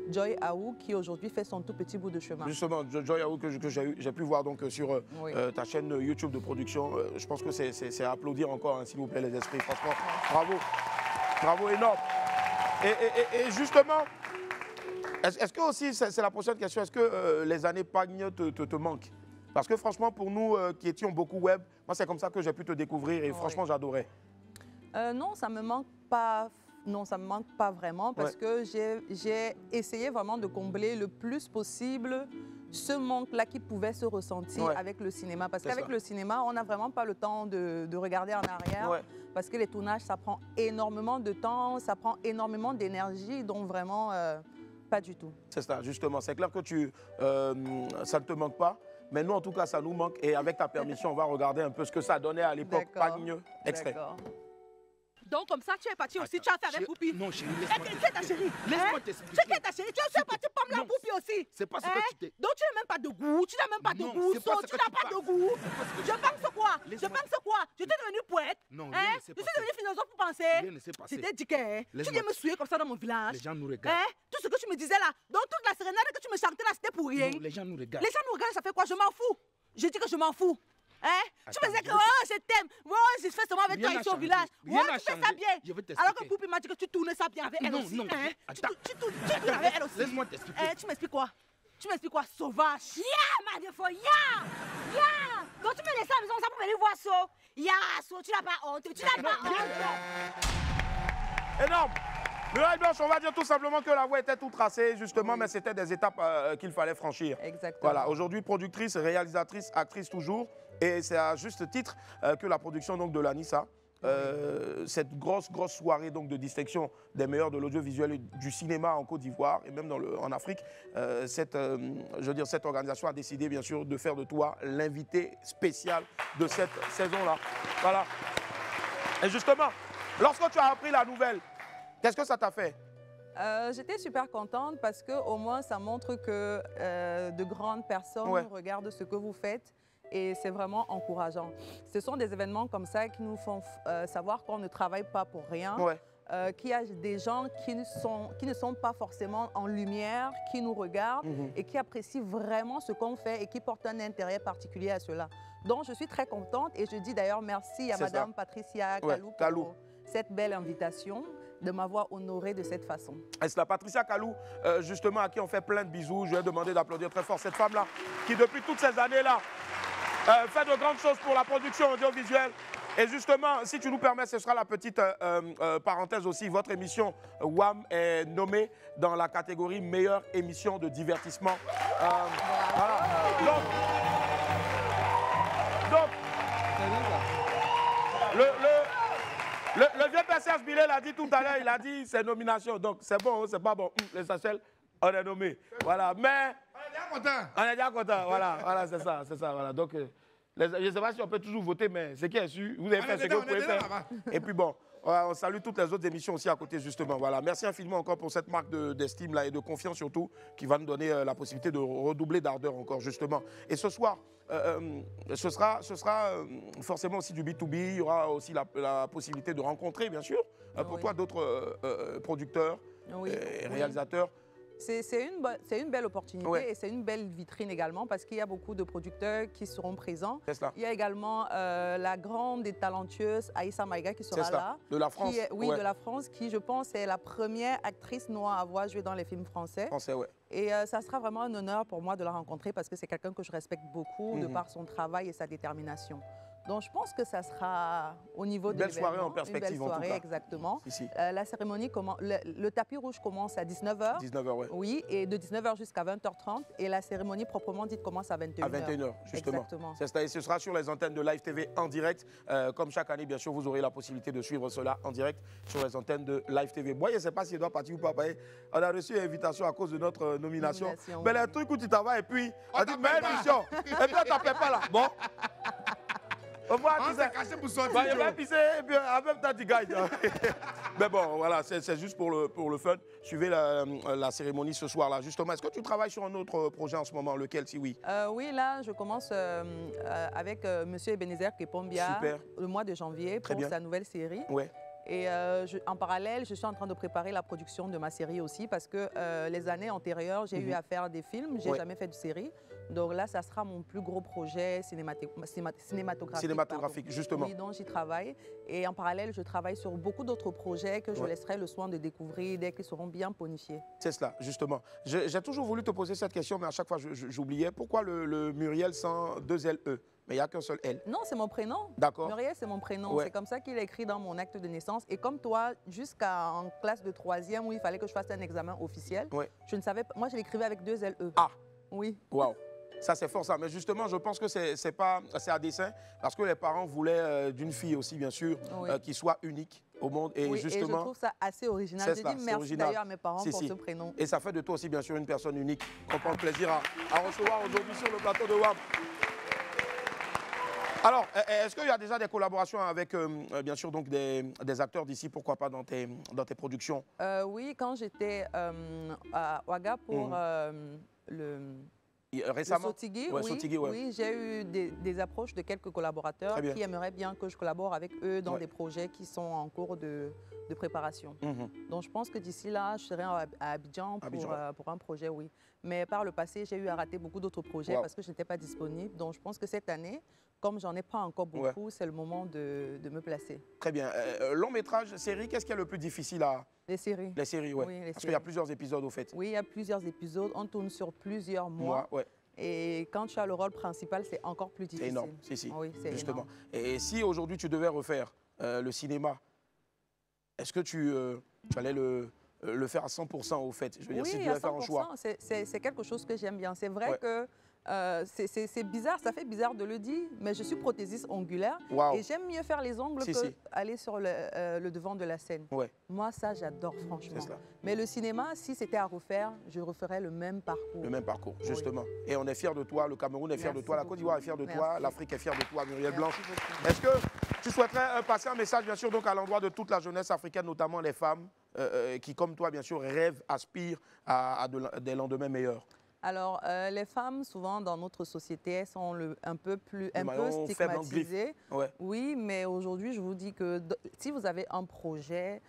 Joy Aou, qui aujourd'hui fait son tout petit bout de chemin. Justement, Joy Aou, que j'ai pu voir donc, sur ta chaîne YouTube de production, je pense que c'est à applaudir encore, hein, s'il vous plaît, les esprits. Franchement, bravo. Bravo, énorme. Et justement, est-ce que aussi, c'est la prochaine question, est-ce que les années Pagne te manquent? Parce que franchement, pour nous qui étions beaucoup web, moi, c'est comme ça que j'ai pu te découvrir et franchement, j'adorais. Non, ça me manque pas. Non, ça me manque pas vraiment parce que j'ai essayé vraiment de combler le plus possible ce manque-là qui pouvait se ressentir avec le cinéma. Parce qu'avec le cinéma, on n'a vraiment pas le temps de regarder en arrière parce que les tournages, ça prend énormément de temps, ça prend énormément d'énergie, donc vraiment pas du tout. C'est ça, justement. C'est clair que ça ne te manque pas. Mais nous, en tout cas, ça nous manque. Et avec ta permission, on va regarder un peu ce que ça donnait à l'époque. Pagne, extrait. Donc comme ça, tu es parti aussi, tu as fait avec Poupi. Non, chérie, laisse-moi. Qui est ta chérie? Laisse-moi t'expliquer. Qui est ta chérie? Tu es parti pomme la Poupi aussi. C'est pas ce que tu t'es... Donc tu n'as même pas de goût, tu n'as même pas de goût, tu n'as pas de goût. Je pense quoi? Je pense quoi? Je t'ai devenu poète. Non, je suis devenu philosophe pour penser. Rien ne s'est passé. C'était dit que tu viens me suer comme ça dans mon village. Les gens nous regardent. Tout ce que tu me disais là, donc toute la sérénade que tu me chantais là, c'était pour rien. Non, les gens nous regardent. Les gens nous regardent, ça fait quoi? Je m'en fous. Je dis que je m'en fous. Tu me disais que je t'aime, je fais seulement avec toi ici au village. Tu fais ça bien. Alors que Poupi m'a dit que tu tournais ça bien avec elle aussi. Non, tu tournes avec elle aussi. Laisse-moi t'expliquer. Tu m'expliques quoi? Tu m'expliques quoi? Sauvage. Ma défaut, donc tu me laisses à la maison ça pour venir voir So. Tu n'as pas honte. Tu n'as pas honte. Énorme. Muriel Blanche, on va dire tout simplement que la voie était tout tracée, justement, mais c'était des étapes qu'il fallait franchir. Exactement. Voilà, aujourd'hui, productrice, réalisatrice, actrice toujours. Et c'est à juste titre que la production donc, de l'Anissa cette grosse soirée donc, de distinction des meilleurs de l'audiovisuel et du cinéma en Côte d'Ivoire et même en Afrique, cette organisation a décidé bien sûr de faire de toi l'invité spécial de cette saison-là. Voilà. Et justement, lorsque tu as appris la nouvelle, qu'est-ce que ça t'a fait? J'étais super contente parce qu'au moins ça montre que de grandes personnes regardent ce que vous faites et c'est vraiment encourageant. Ce sont des événements comme ça qui nous font savoir qu'on ne travaille pas pour rien, qu'il y a des gens qui ne sont pas forcément en lumière, qui nous regardent et qui apprécient vraiment ce qu'on fait et qui portent un intérêt particulier à cela. Donc je suis très contente et je dis d'ailleurs merci à Madame Patricia Kalou pour cette belle invitation, de m'avoir honorée de cette façon. Et c'est la Patricia Kalou, justement, à qui on fait plein de bisous. Je vais demander d'applaudir très fort cette femme-là, qui depuis toutes ces années-là fait de grandes choses pour la production audiovisuelle. Et justement, si tu nous permets, ce sera la petite parenthèse aussi. Votre émission WAM est nommée dans la catégorie meilleure émission de divertissement. Voilà. Donc, le vieux Serge Billet l'a dit tout à l'heure, il a dit c'est nomination. Donc c'est bon, c'est pas bon. Les Seychelles, on est nommé. Voilà, mais on est déjà content. Voilà, c'est ça. Voilà. Donc, je ne sais pas si on peut toujours voter, mais ce qui est sûr, vous avez fait ce que vous pouvez faire. Et puis bon, on salue toutes les autres émissions aussi à côté, justement. Voilà. Merci infiniment encore pour cette marque d'estime là et de confiance surtout, qui va nous donner la possibilité de redoubler d'ardeur encore, justement. Et ce soir, ce sera forcément aussi du B2B. Il y aura aussi la possibilité de rencontrer, bien sûr, pour toi, d'autres producteurs et réalisateurs. C'est une belle opportunité et c'est une belle vitrine également parce qu'il y a beaucoup de producteurs qui seront présents. Il y a également la grande et talentueuse Aïssa Maïga qui sera là. De la France. De la France, qui je pense est la première actrice noire à avoir joué dans les films français. Et ça sera vraiment un honneur pour moi de la rencontrer parce que c'est quelqu'un que je respecte beaucoup de par son travail et sa détermination. Donc, je pense que ça sera au niveau de l'événement. Belle soirée en perspective, une belle soirée, en tout cas. Exactement. La cérémonie, le tapis rouge commence à 19h. 19h, oui. Oui, et de 19h jusqu'à 20h30. Et la cérémonie proprement dite commence à 21h. À 21h, justement. Exactement. Et ce sera sur les antennes de Live TV en direct. Comme chaque année, bien sûr, vous aurez la possibilité de suivre cela en direct sur les antennes de Live TV. Moi, je ne sais pas si je dois partir ou pas. On a reçu une invitation à cause de notre nomination. Mais le truc où tu travailles, et puis, on dit, mais émission. Et puis, on ne t'appelle pas là. Bon. On s'est caché pour sortir. Il va pisser et puis en même temps tu gagnes. Mais bon, voilà, c'est juste pour le fun. Suivez la cérémonie ce soir-là. Justement, est-ce que tu travailles sur un autre projet en ce moment? Lequel, si oui? Oui, là, je commence avec M. Ebenezer Kepombia le mois de janvier pour sa nouvelle série. Et en parallèle, je suis en train de préparer la production de ma série aussi parce que les années antérieures, j'ai eu à faire des films, je n'ai jamais fait de série. Donc là, ça sera mon plus gros projet cinématographique. Cinématographique, justement. Oui, donc j'y travaille. Et en parallèle, je travaille sur beaucoup d'autres projets que je laisserai le soin de découvrir dès qu'ils seront bien bonifiés. C'est cela, justement. J'ai toujours voulu te poser cette question, mais à chaque fois, j'oubliais. Pourquoi le Muriel sans 2 LE? Mais il n'y a qu'un seul L. Non, c'est mon prénom. D'accord. Muriel, c'est mon prénom. C'est comme ça qu'il est écrit dans mon acte de naissance. Et comme toi, jusqu'en classe de 3e, où il fallait que je fasse un examen officiel, je ne savais pas. Moi, je l'écrivais avec 2 LE. Ah. Oui. Waouh. Ça, c'est fort, ça. Mais justement, je pense que c'est à dessein, parce que les parents voulaient d'une fille aussi, bien sûr, qui soit unique au monde. Et justement, et je trouve ça assez original. Je dis merci d'ailleurs à mes parents pour ce prénom. Et ça fait de toi aussi, bien sûr, une personne unique qu'on prend plaisir à recevoir aujourd'hui sur le plateau de WAM. Alors, est-ce qu'il y a déjà des collaborations avec, bien sûr, donc des acteurs d'ici, pourquoi pas, dans tes productions? Oui, quand j'étais à Ouaga pour récemment, Sotigui, oui, j'ai eu des approches de quelques collaborateurs qui aimeraient bien que je collabore avec eux dans des projets qui sont en cours de préparation. Donc je pense que d'ici là, je serai à Abidjan pour un projet, oui. Mais par le passé, j'ai eu à rater beaucoup d'autres projets parce que je n'étais pas disponible. Donc je pense que cette année, comme j'en ai pas encore beaucoup, c'est le moment de me placer. Très bien. Long métrage, série, qu'est-ce qui est le plus difficile à... Les séries. Les séries, oui. Parce qu'il y a plusieurs épisodes, au fait. Oui, il y a plusieurs épisodes. On tourne sur plusieurs mois. Et quand tu as le rôle principal, c'est encore plus difficile. C'est énorme, si. Oui, c'est justement. Et si aujourd'hui tu devais refaire le cinéma, est-ce que tu allais le faire à 100% au fait? Je veux dire, si tu devais faire un choix. C'est quelque chose que j'aime bien. C'est vrai que c'est bizarre, ça fait bizarre de le dire, mais je suis prothésiste ongulaire et j'aime mieux faire les ongles que aller sur le devant de la scène. Ouais. Moi, ça, j'adore franchement. Mais le cinéma, si c'était à refaire, je referais le même parcours. Le même parcours, justement. Et on est fiers de toi, le Cameroun est fier de toi, la Côte d'Ivoire est fière de toi, l'Afrique est fière de toi, Muriel Blanche. Est-ce que tu souhaiterais passer un message, bien sûr, donc à l'endroit de toute la jeunesse africaine, notamment les femmes, qui, comme toi, bien sûr, rêvent, aspirent à des lendemains meilleurs? Alors, les femmes, souvent, dans notre société, elles sont un peu stigmatisées. Ouais. Oui, mais aujourd'hui, je vous dis que si vous avez un projet,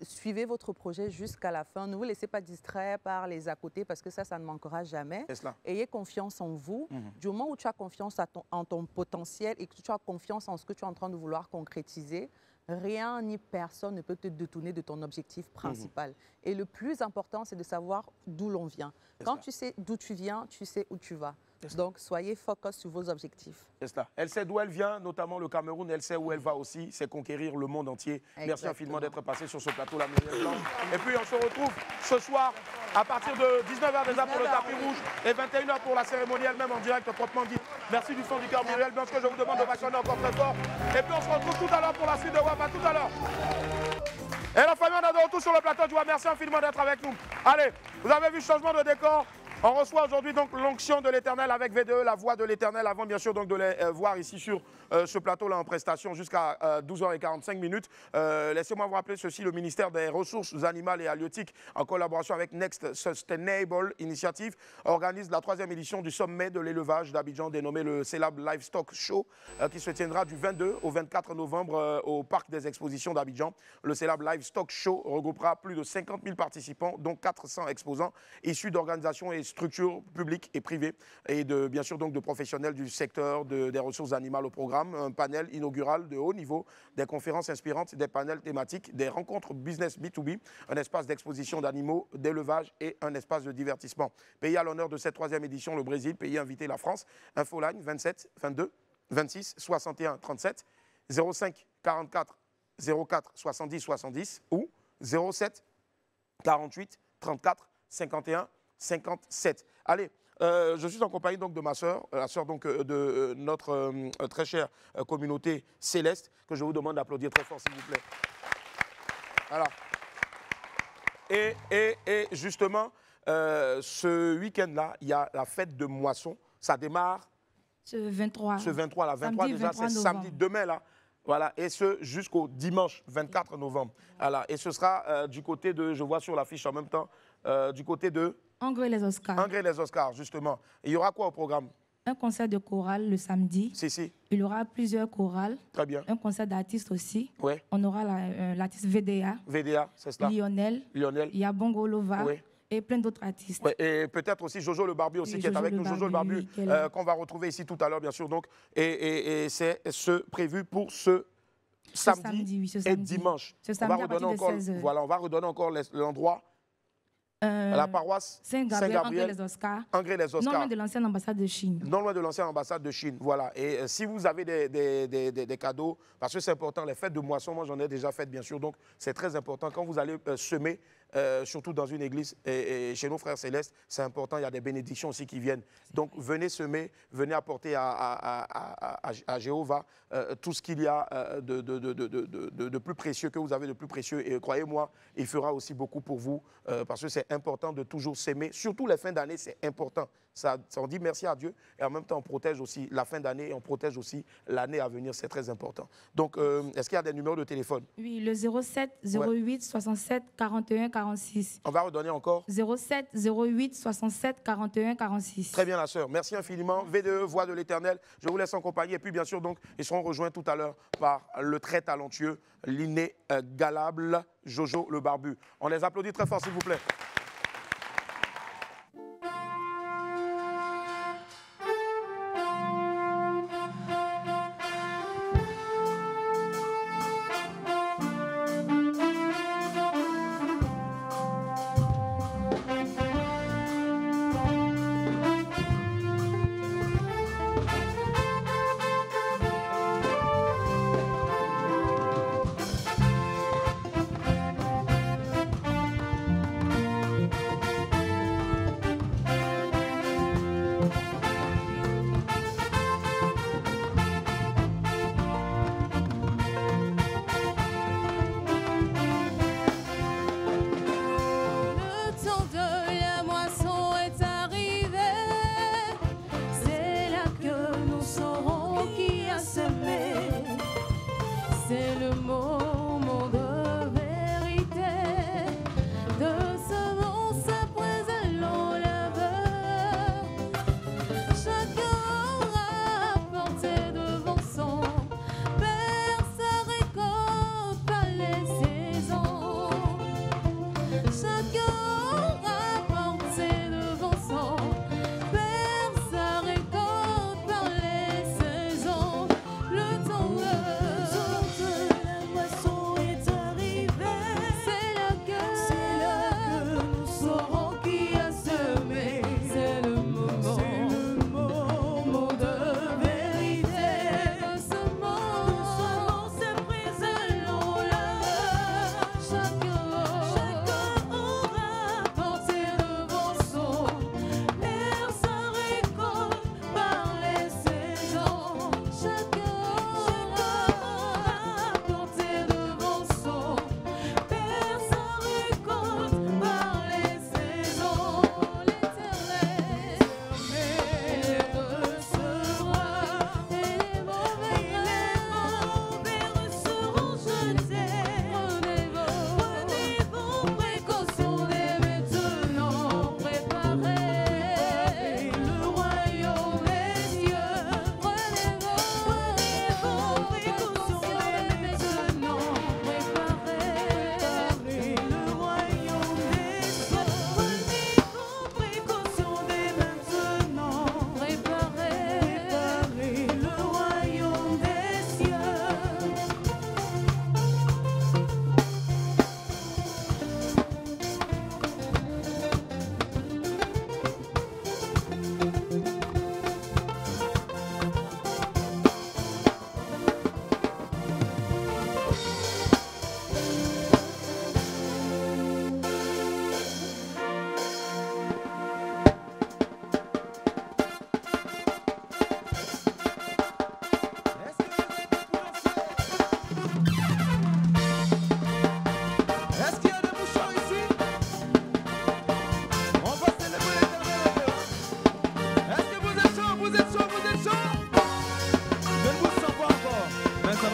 suivez votre projet jusqu'à la fin. Ne vous laissez pas distraire par les à côté parce que ça ne manquera jamais. Ayez confiance en vous. Du moment où tu as confiance en ton potentiel et que tu as confiance en ce que tu es en train de vouloir concrétiser, rien ni personne ne peut te détourner de ton objectif principal. Et le plus important, c'est de savoir d'où l'on vient. Quand tu sais d'où tu viens, tu sais où tu vas. Donc, soyez focus sur vos objectifs. C'est cela. Elle sait d'où elle vient, notamment le Cameroun. Elle sait où elle va aussi. C'est conquérir le monde entier. Exactement. Merci infiniment d'être passé sur ce plateau, la Muriel Blanche. Et puis, on se retrouve ce soir à partir de 19h déjà pour le tapis rouge et 21h pour la cérémonie elle-même en direct, proprement dit. Merci du fond du cœur, Muriel Blanche, que je vous demande de vacanner encore très fort. Et puis, on se retrouve tout à l'heure pour la suite de WAP. À tout à l'heure. Et la famille, on est de retour sur le plateau. Je vous remercie infiniment d'être avec nous. Allez, vous avez vu changement de décor. On reçoit aujourd'hui donc l'onction de l'Éternel avec VDE, la voix de l'Éternel, avant bien sûr donc de les voir ici sur ce plateau-là en prestation jusqu'à 12h45. Laissez-moi vous rappeler ceci, le ministère des Ressources animales et halieutiques, en collaboration avec Next Sustainable Initiative, organise la 3e édition du sommet de l'élevage d'Abidjan, dénommé le CELAB Livestock Show, qui se tiendra du 22 au 24 novembre au Parc des Expositions d'Abidjan. Le CELAB Livestock Show regroupera plus de 50 000 participants, dont 400 exposants, issus d'organisations et structures publiques et privées, et bien sûr donc de professionnels du secteur des ressources animales au programme. Un panel inaugural de haut niveau, des conférences inspirantes, des panels thématiques, des rencontres business B2B, un espace d'exposition d'animaux, d'élevage et un espace de divertissement. Pays à l'honneur de cette 3e édition, le Brésil, pays invité la France. Infoline 27 22 26 61 37 05 44 04 70 70 ou 07 48 34 51 57. Allez, je suis en compagnie donc de ma sœur, la sœur donc de notre très chère communauté céleste, que je vous demande d'applaudir très fort s'il vous plaît. Voilà. Et justement, ce week-end-là, il y a la fête de moisson. Ça démarre ce 23. Ce 23 là, 23 samedi, déjà, c'est samedi, demain là. Voilà, et ce jusqu'au dimanche 24 novembre. Voilà, et ce sera du côté de, je vois sur l'affiche en même temps, du côté de Angré les Oscars. Angré les Oscars, justement. Et il y aura quoi au programme? Un concert de chorale le samedi. Si. Il y aura plusieurs chorales. Très bien. Un concert d'artistes aussi. Ouais. On aura l'artiste VDA. VDA, c'est cela. Lionel. Il y a Bongo Lova. Ouais. Et plein d'autres artistes. Ouais, et peut-être aussi Jojo le Barbu aussi, qui est avec nous. Jojo le Barbu, qu'on va retrouver ici tout à l'heure, bien sûr. Donc, et c'est prévu pour ce samedi et dimanche. Ce samedi, on va redonner encore l'endroit. La paroisse Saint-Gabriel, Angré-les-Oscars. Non loin de l'ancienne ambassade de Chine. Non loin de l'ancienne ambassade de Chine, voilà. Et si vous avez des cadeaux, parce que c'est important, les fêtes de moisson, moi j'en ai déjà faites bien sûr, donc c'est très important. Quand vous allez semer, surtout dans une église, et chez nos frères célestes, c'est important, il y a des bénédictions aussi qui viennent. Donc venez semer, venez apporter à Jéhovah tout ce qu'il y a de plus précieux, que vous avez de plus précieux. Et croyez-moi, il fera aussi beaucoup pour vous, parce que c'est important de toujours s'aimer. Surtout les fins d'année, c'est important. Ça, on dit merci à Dieu et en même temps on protège aussi la fin d'année et on protège aussi l'année à venir, c'est très important. Donc, est-ce qu'il y a des numéros de téléphone? Oui, le 07 08 67 41 46. On va redonner encore? 07 08 67 41 46. Très bien la sœur, merci infiniment. VDE, Voix de l'Éternel, je vous laisse en compagnie. Et puis bien sûr, donc, ils seront rejoints tout à l'heure par le très talentueux, l'inégalable Jojo le Barbu. On les applaudit très fort s'il vous plaît.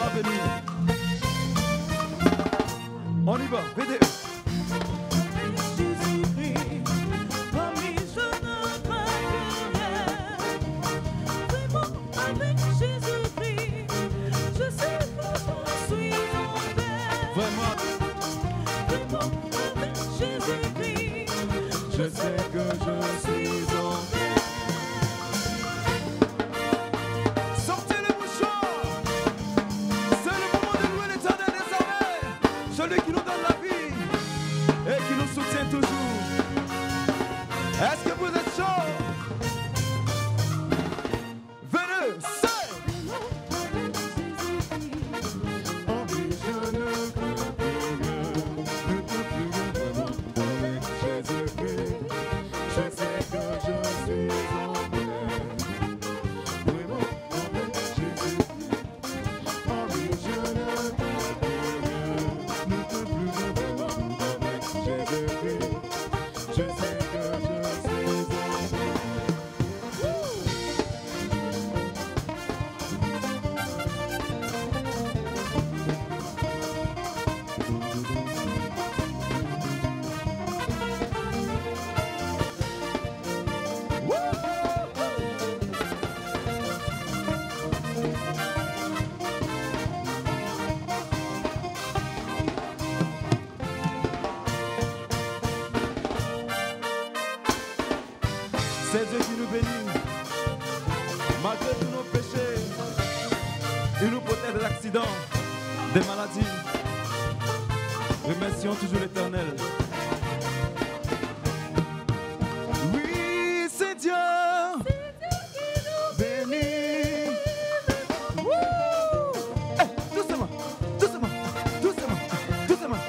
à venir. On y va, VDE. Je sais que je suis en paix. Sortez le mouchoir. C'est le moment de louer l'Éternel des armées, celui qui nous donne la vie et qui nous soutient toujours. Est-ce que vous êtes chaud? Venez, c'est. Oh oui, je ne peux plus rien, ne peux plus rien avec Jésus-Christ. Je sais que je suis en paix. Vraiment avec Jésus-Christ. Oh oui, je ne peux plus rien, ne peux plus rien avec Jésus-Christ. Je sais que je suis en paix. C'est Dieu qui nous bénit. Malgré tous nos péchés, il nous protège des accidents, des maladies. Remercions toujours l'Éternel. Oui, c'est Dieu. Béni. Doucement, doucement, doucement, doucement. Doucement.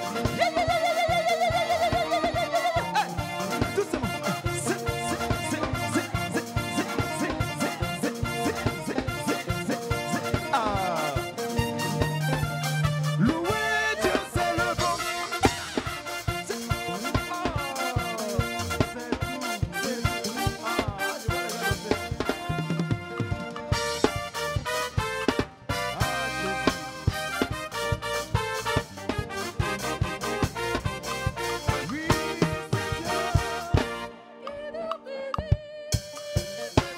Louez Dieu, c'est le bon.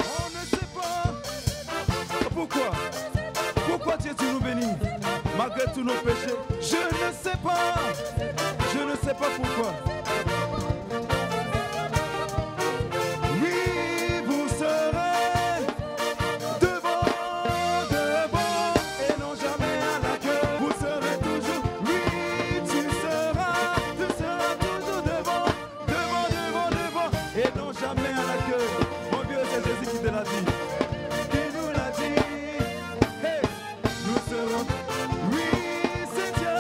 On ne sait pas pourquoi. Pourquoi Dieu tu nous bénis malgré tous nos péchés? Je ne sais pas. Je ne sais pas pourquoi. Oui, vous serez devant et non jamais à la queue. Vous serez toujours. Oui, tu seras toujours devant et non jamais à la queue. Mon Dieu, c'est Jésus qui te l'a dit. Qui nous l'a dit. Hey, nous serons. Oui, c'est Dieu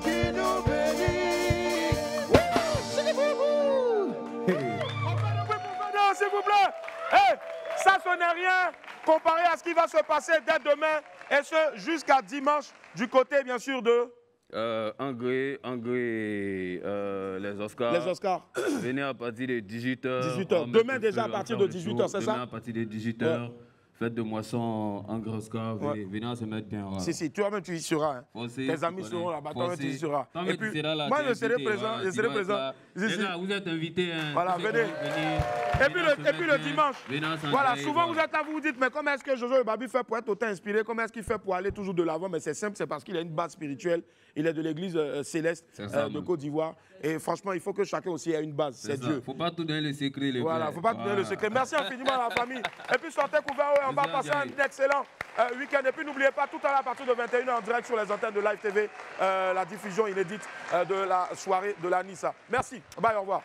qui nous bénit. Hey. S'il vous plaît. Hey, ça, ce n'est rien comparé à ce qui va se passer dès demain et ce jusqu'à dimanche du côté, bien sûr, de... Anglais, les Oscars. Les Oscars. Venez à partir de 18h. 18h. Demain déjà à partir de 18h, c'est ça? Demain à partir de 18h. Ouais. Fête de moisson, Anglais Oscar. Ouais. Venez à se mettre bien. Ouais. Si, toi-même tu y seras. Hein. Foncez, tes amis seront là-bas, toi-même tu y seras. Et puis, moi je serai présent. Voilà, je serai présent. Les gars, vous êtes invités. Hein. Voilà, venez. Et puis le dimanche. Voilà, souvent vous êtes là, vous vous dites, mais comment est-ce que Jojo le Babi fait pour être autant inspiré? Comment est-ce qu'il fait pour aller toujours de l'avant? Mais c'est simple, c'est parce qu'il a une base spirituelle. Il est de l'église céleste de Côte d'Ivoire. Et franchement, il faut que chacun aussi ait une base. C'est Dieu. Il ne faut pas tout donner le secret. Voilà, il ne faut pas tout donner le secret. Merci infiniment à la famille. Et puis sortez couverts, on va passer un excellent week-end. Et puis n'oubliez pas, tout à l'heure à partir de 21h en direct sur les antennes de Live TV, la diffusion inédite de la soirée de la Nissa. Merci. Bye, au revoir.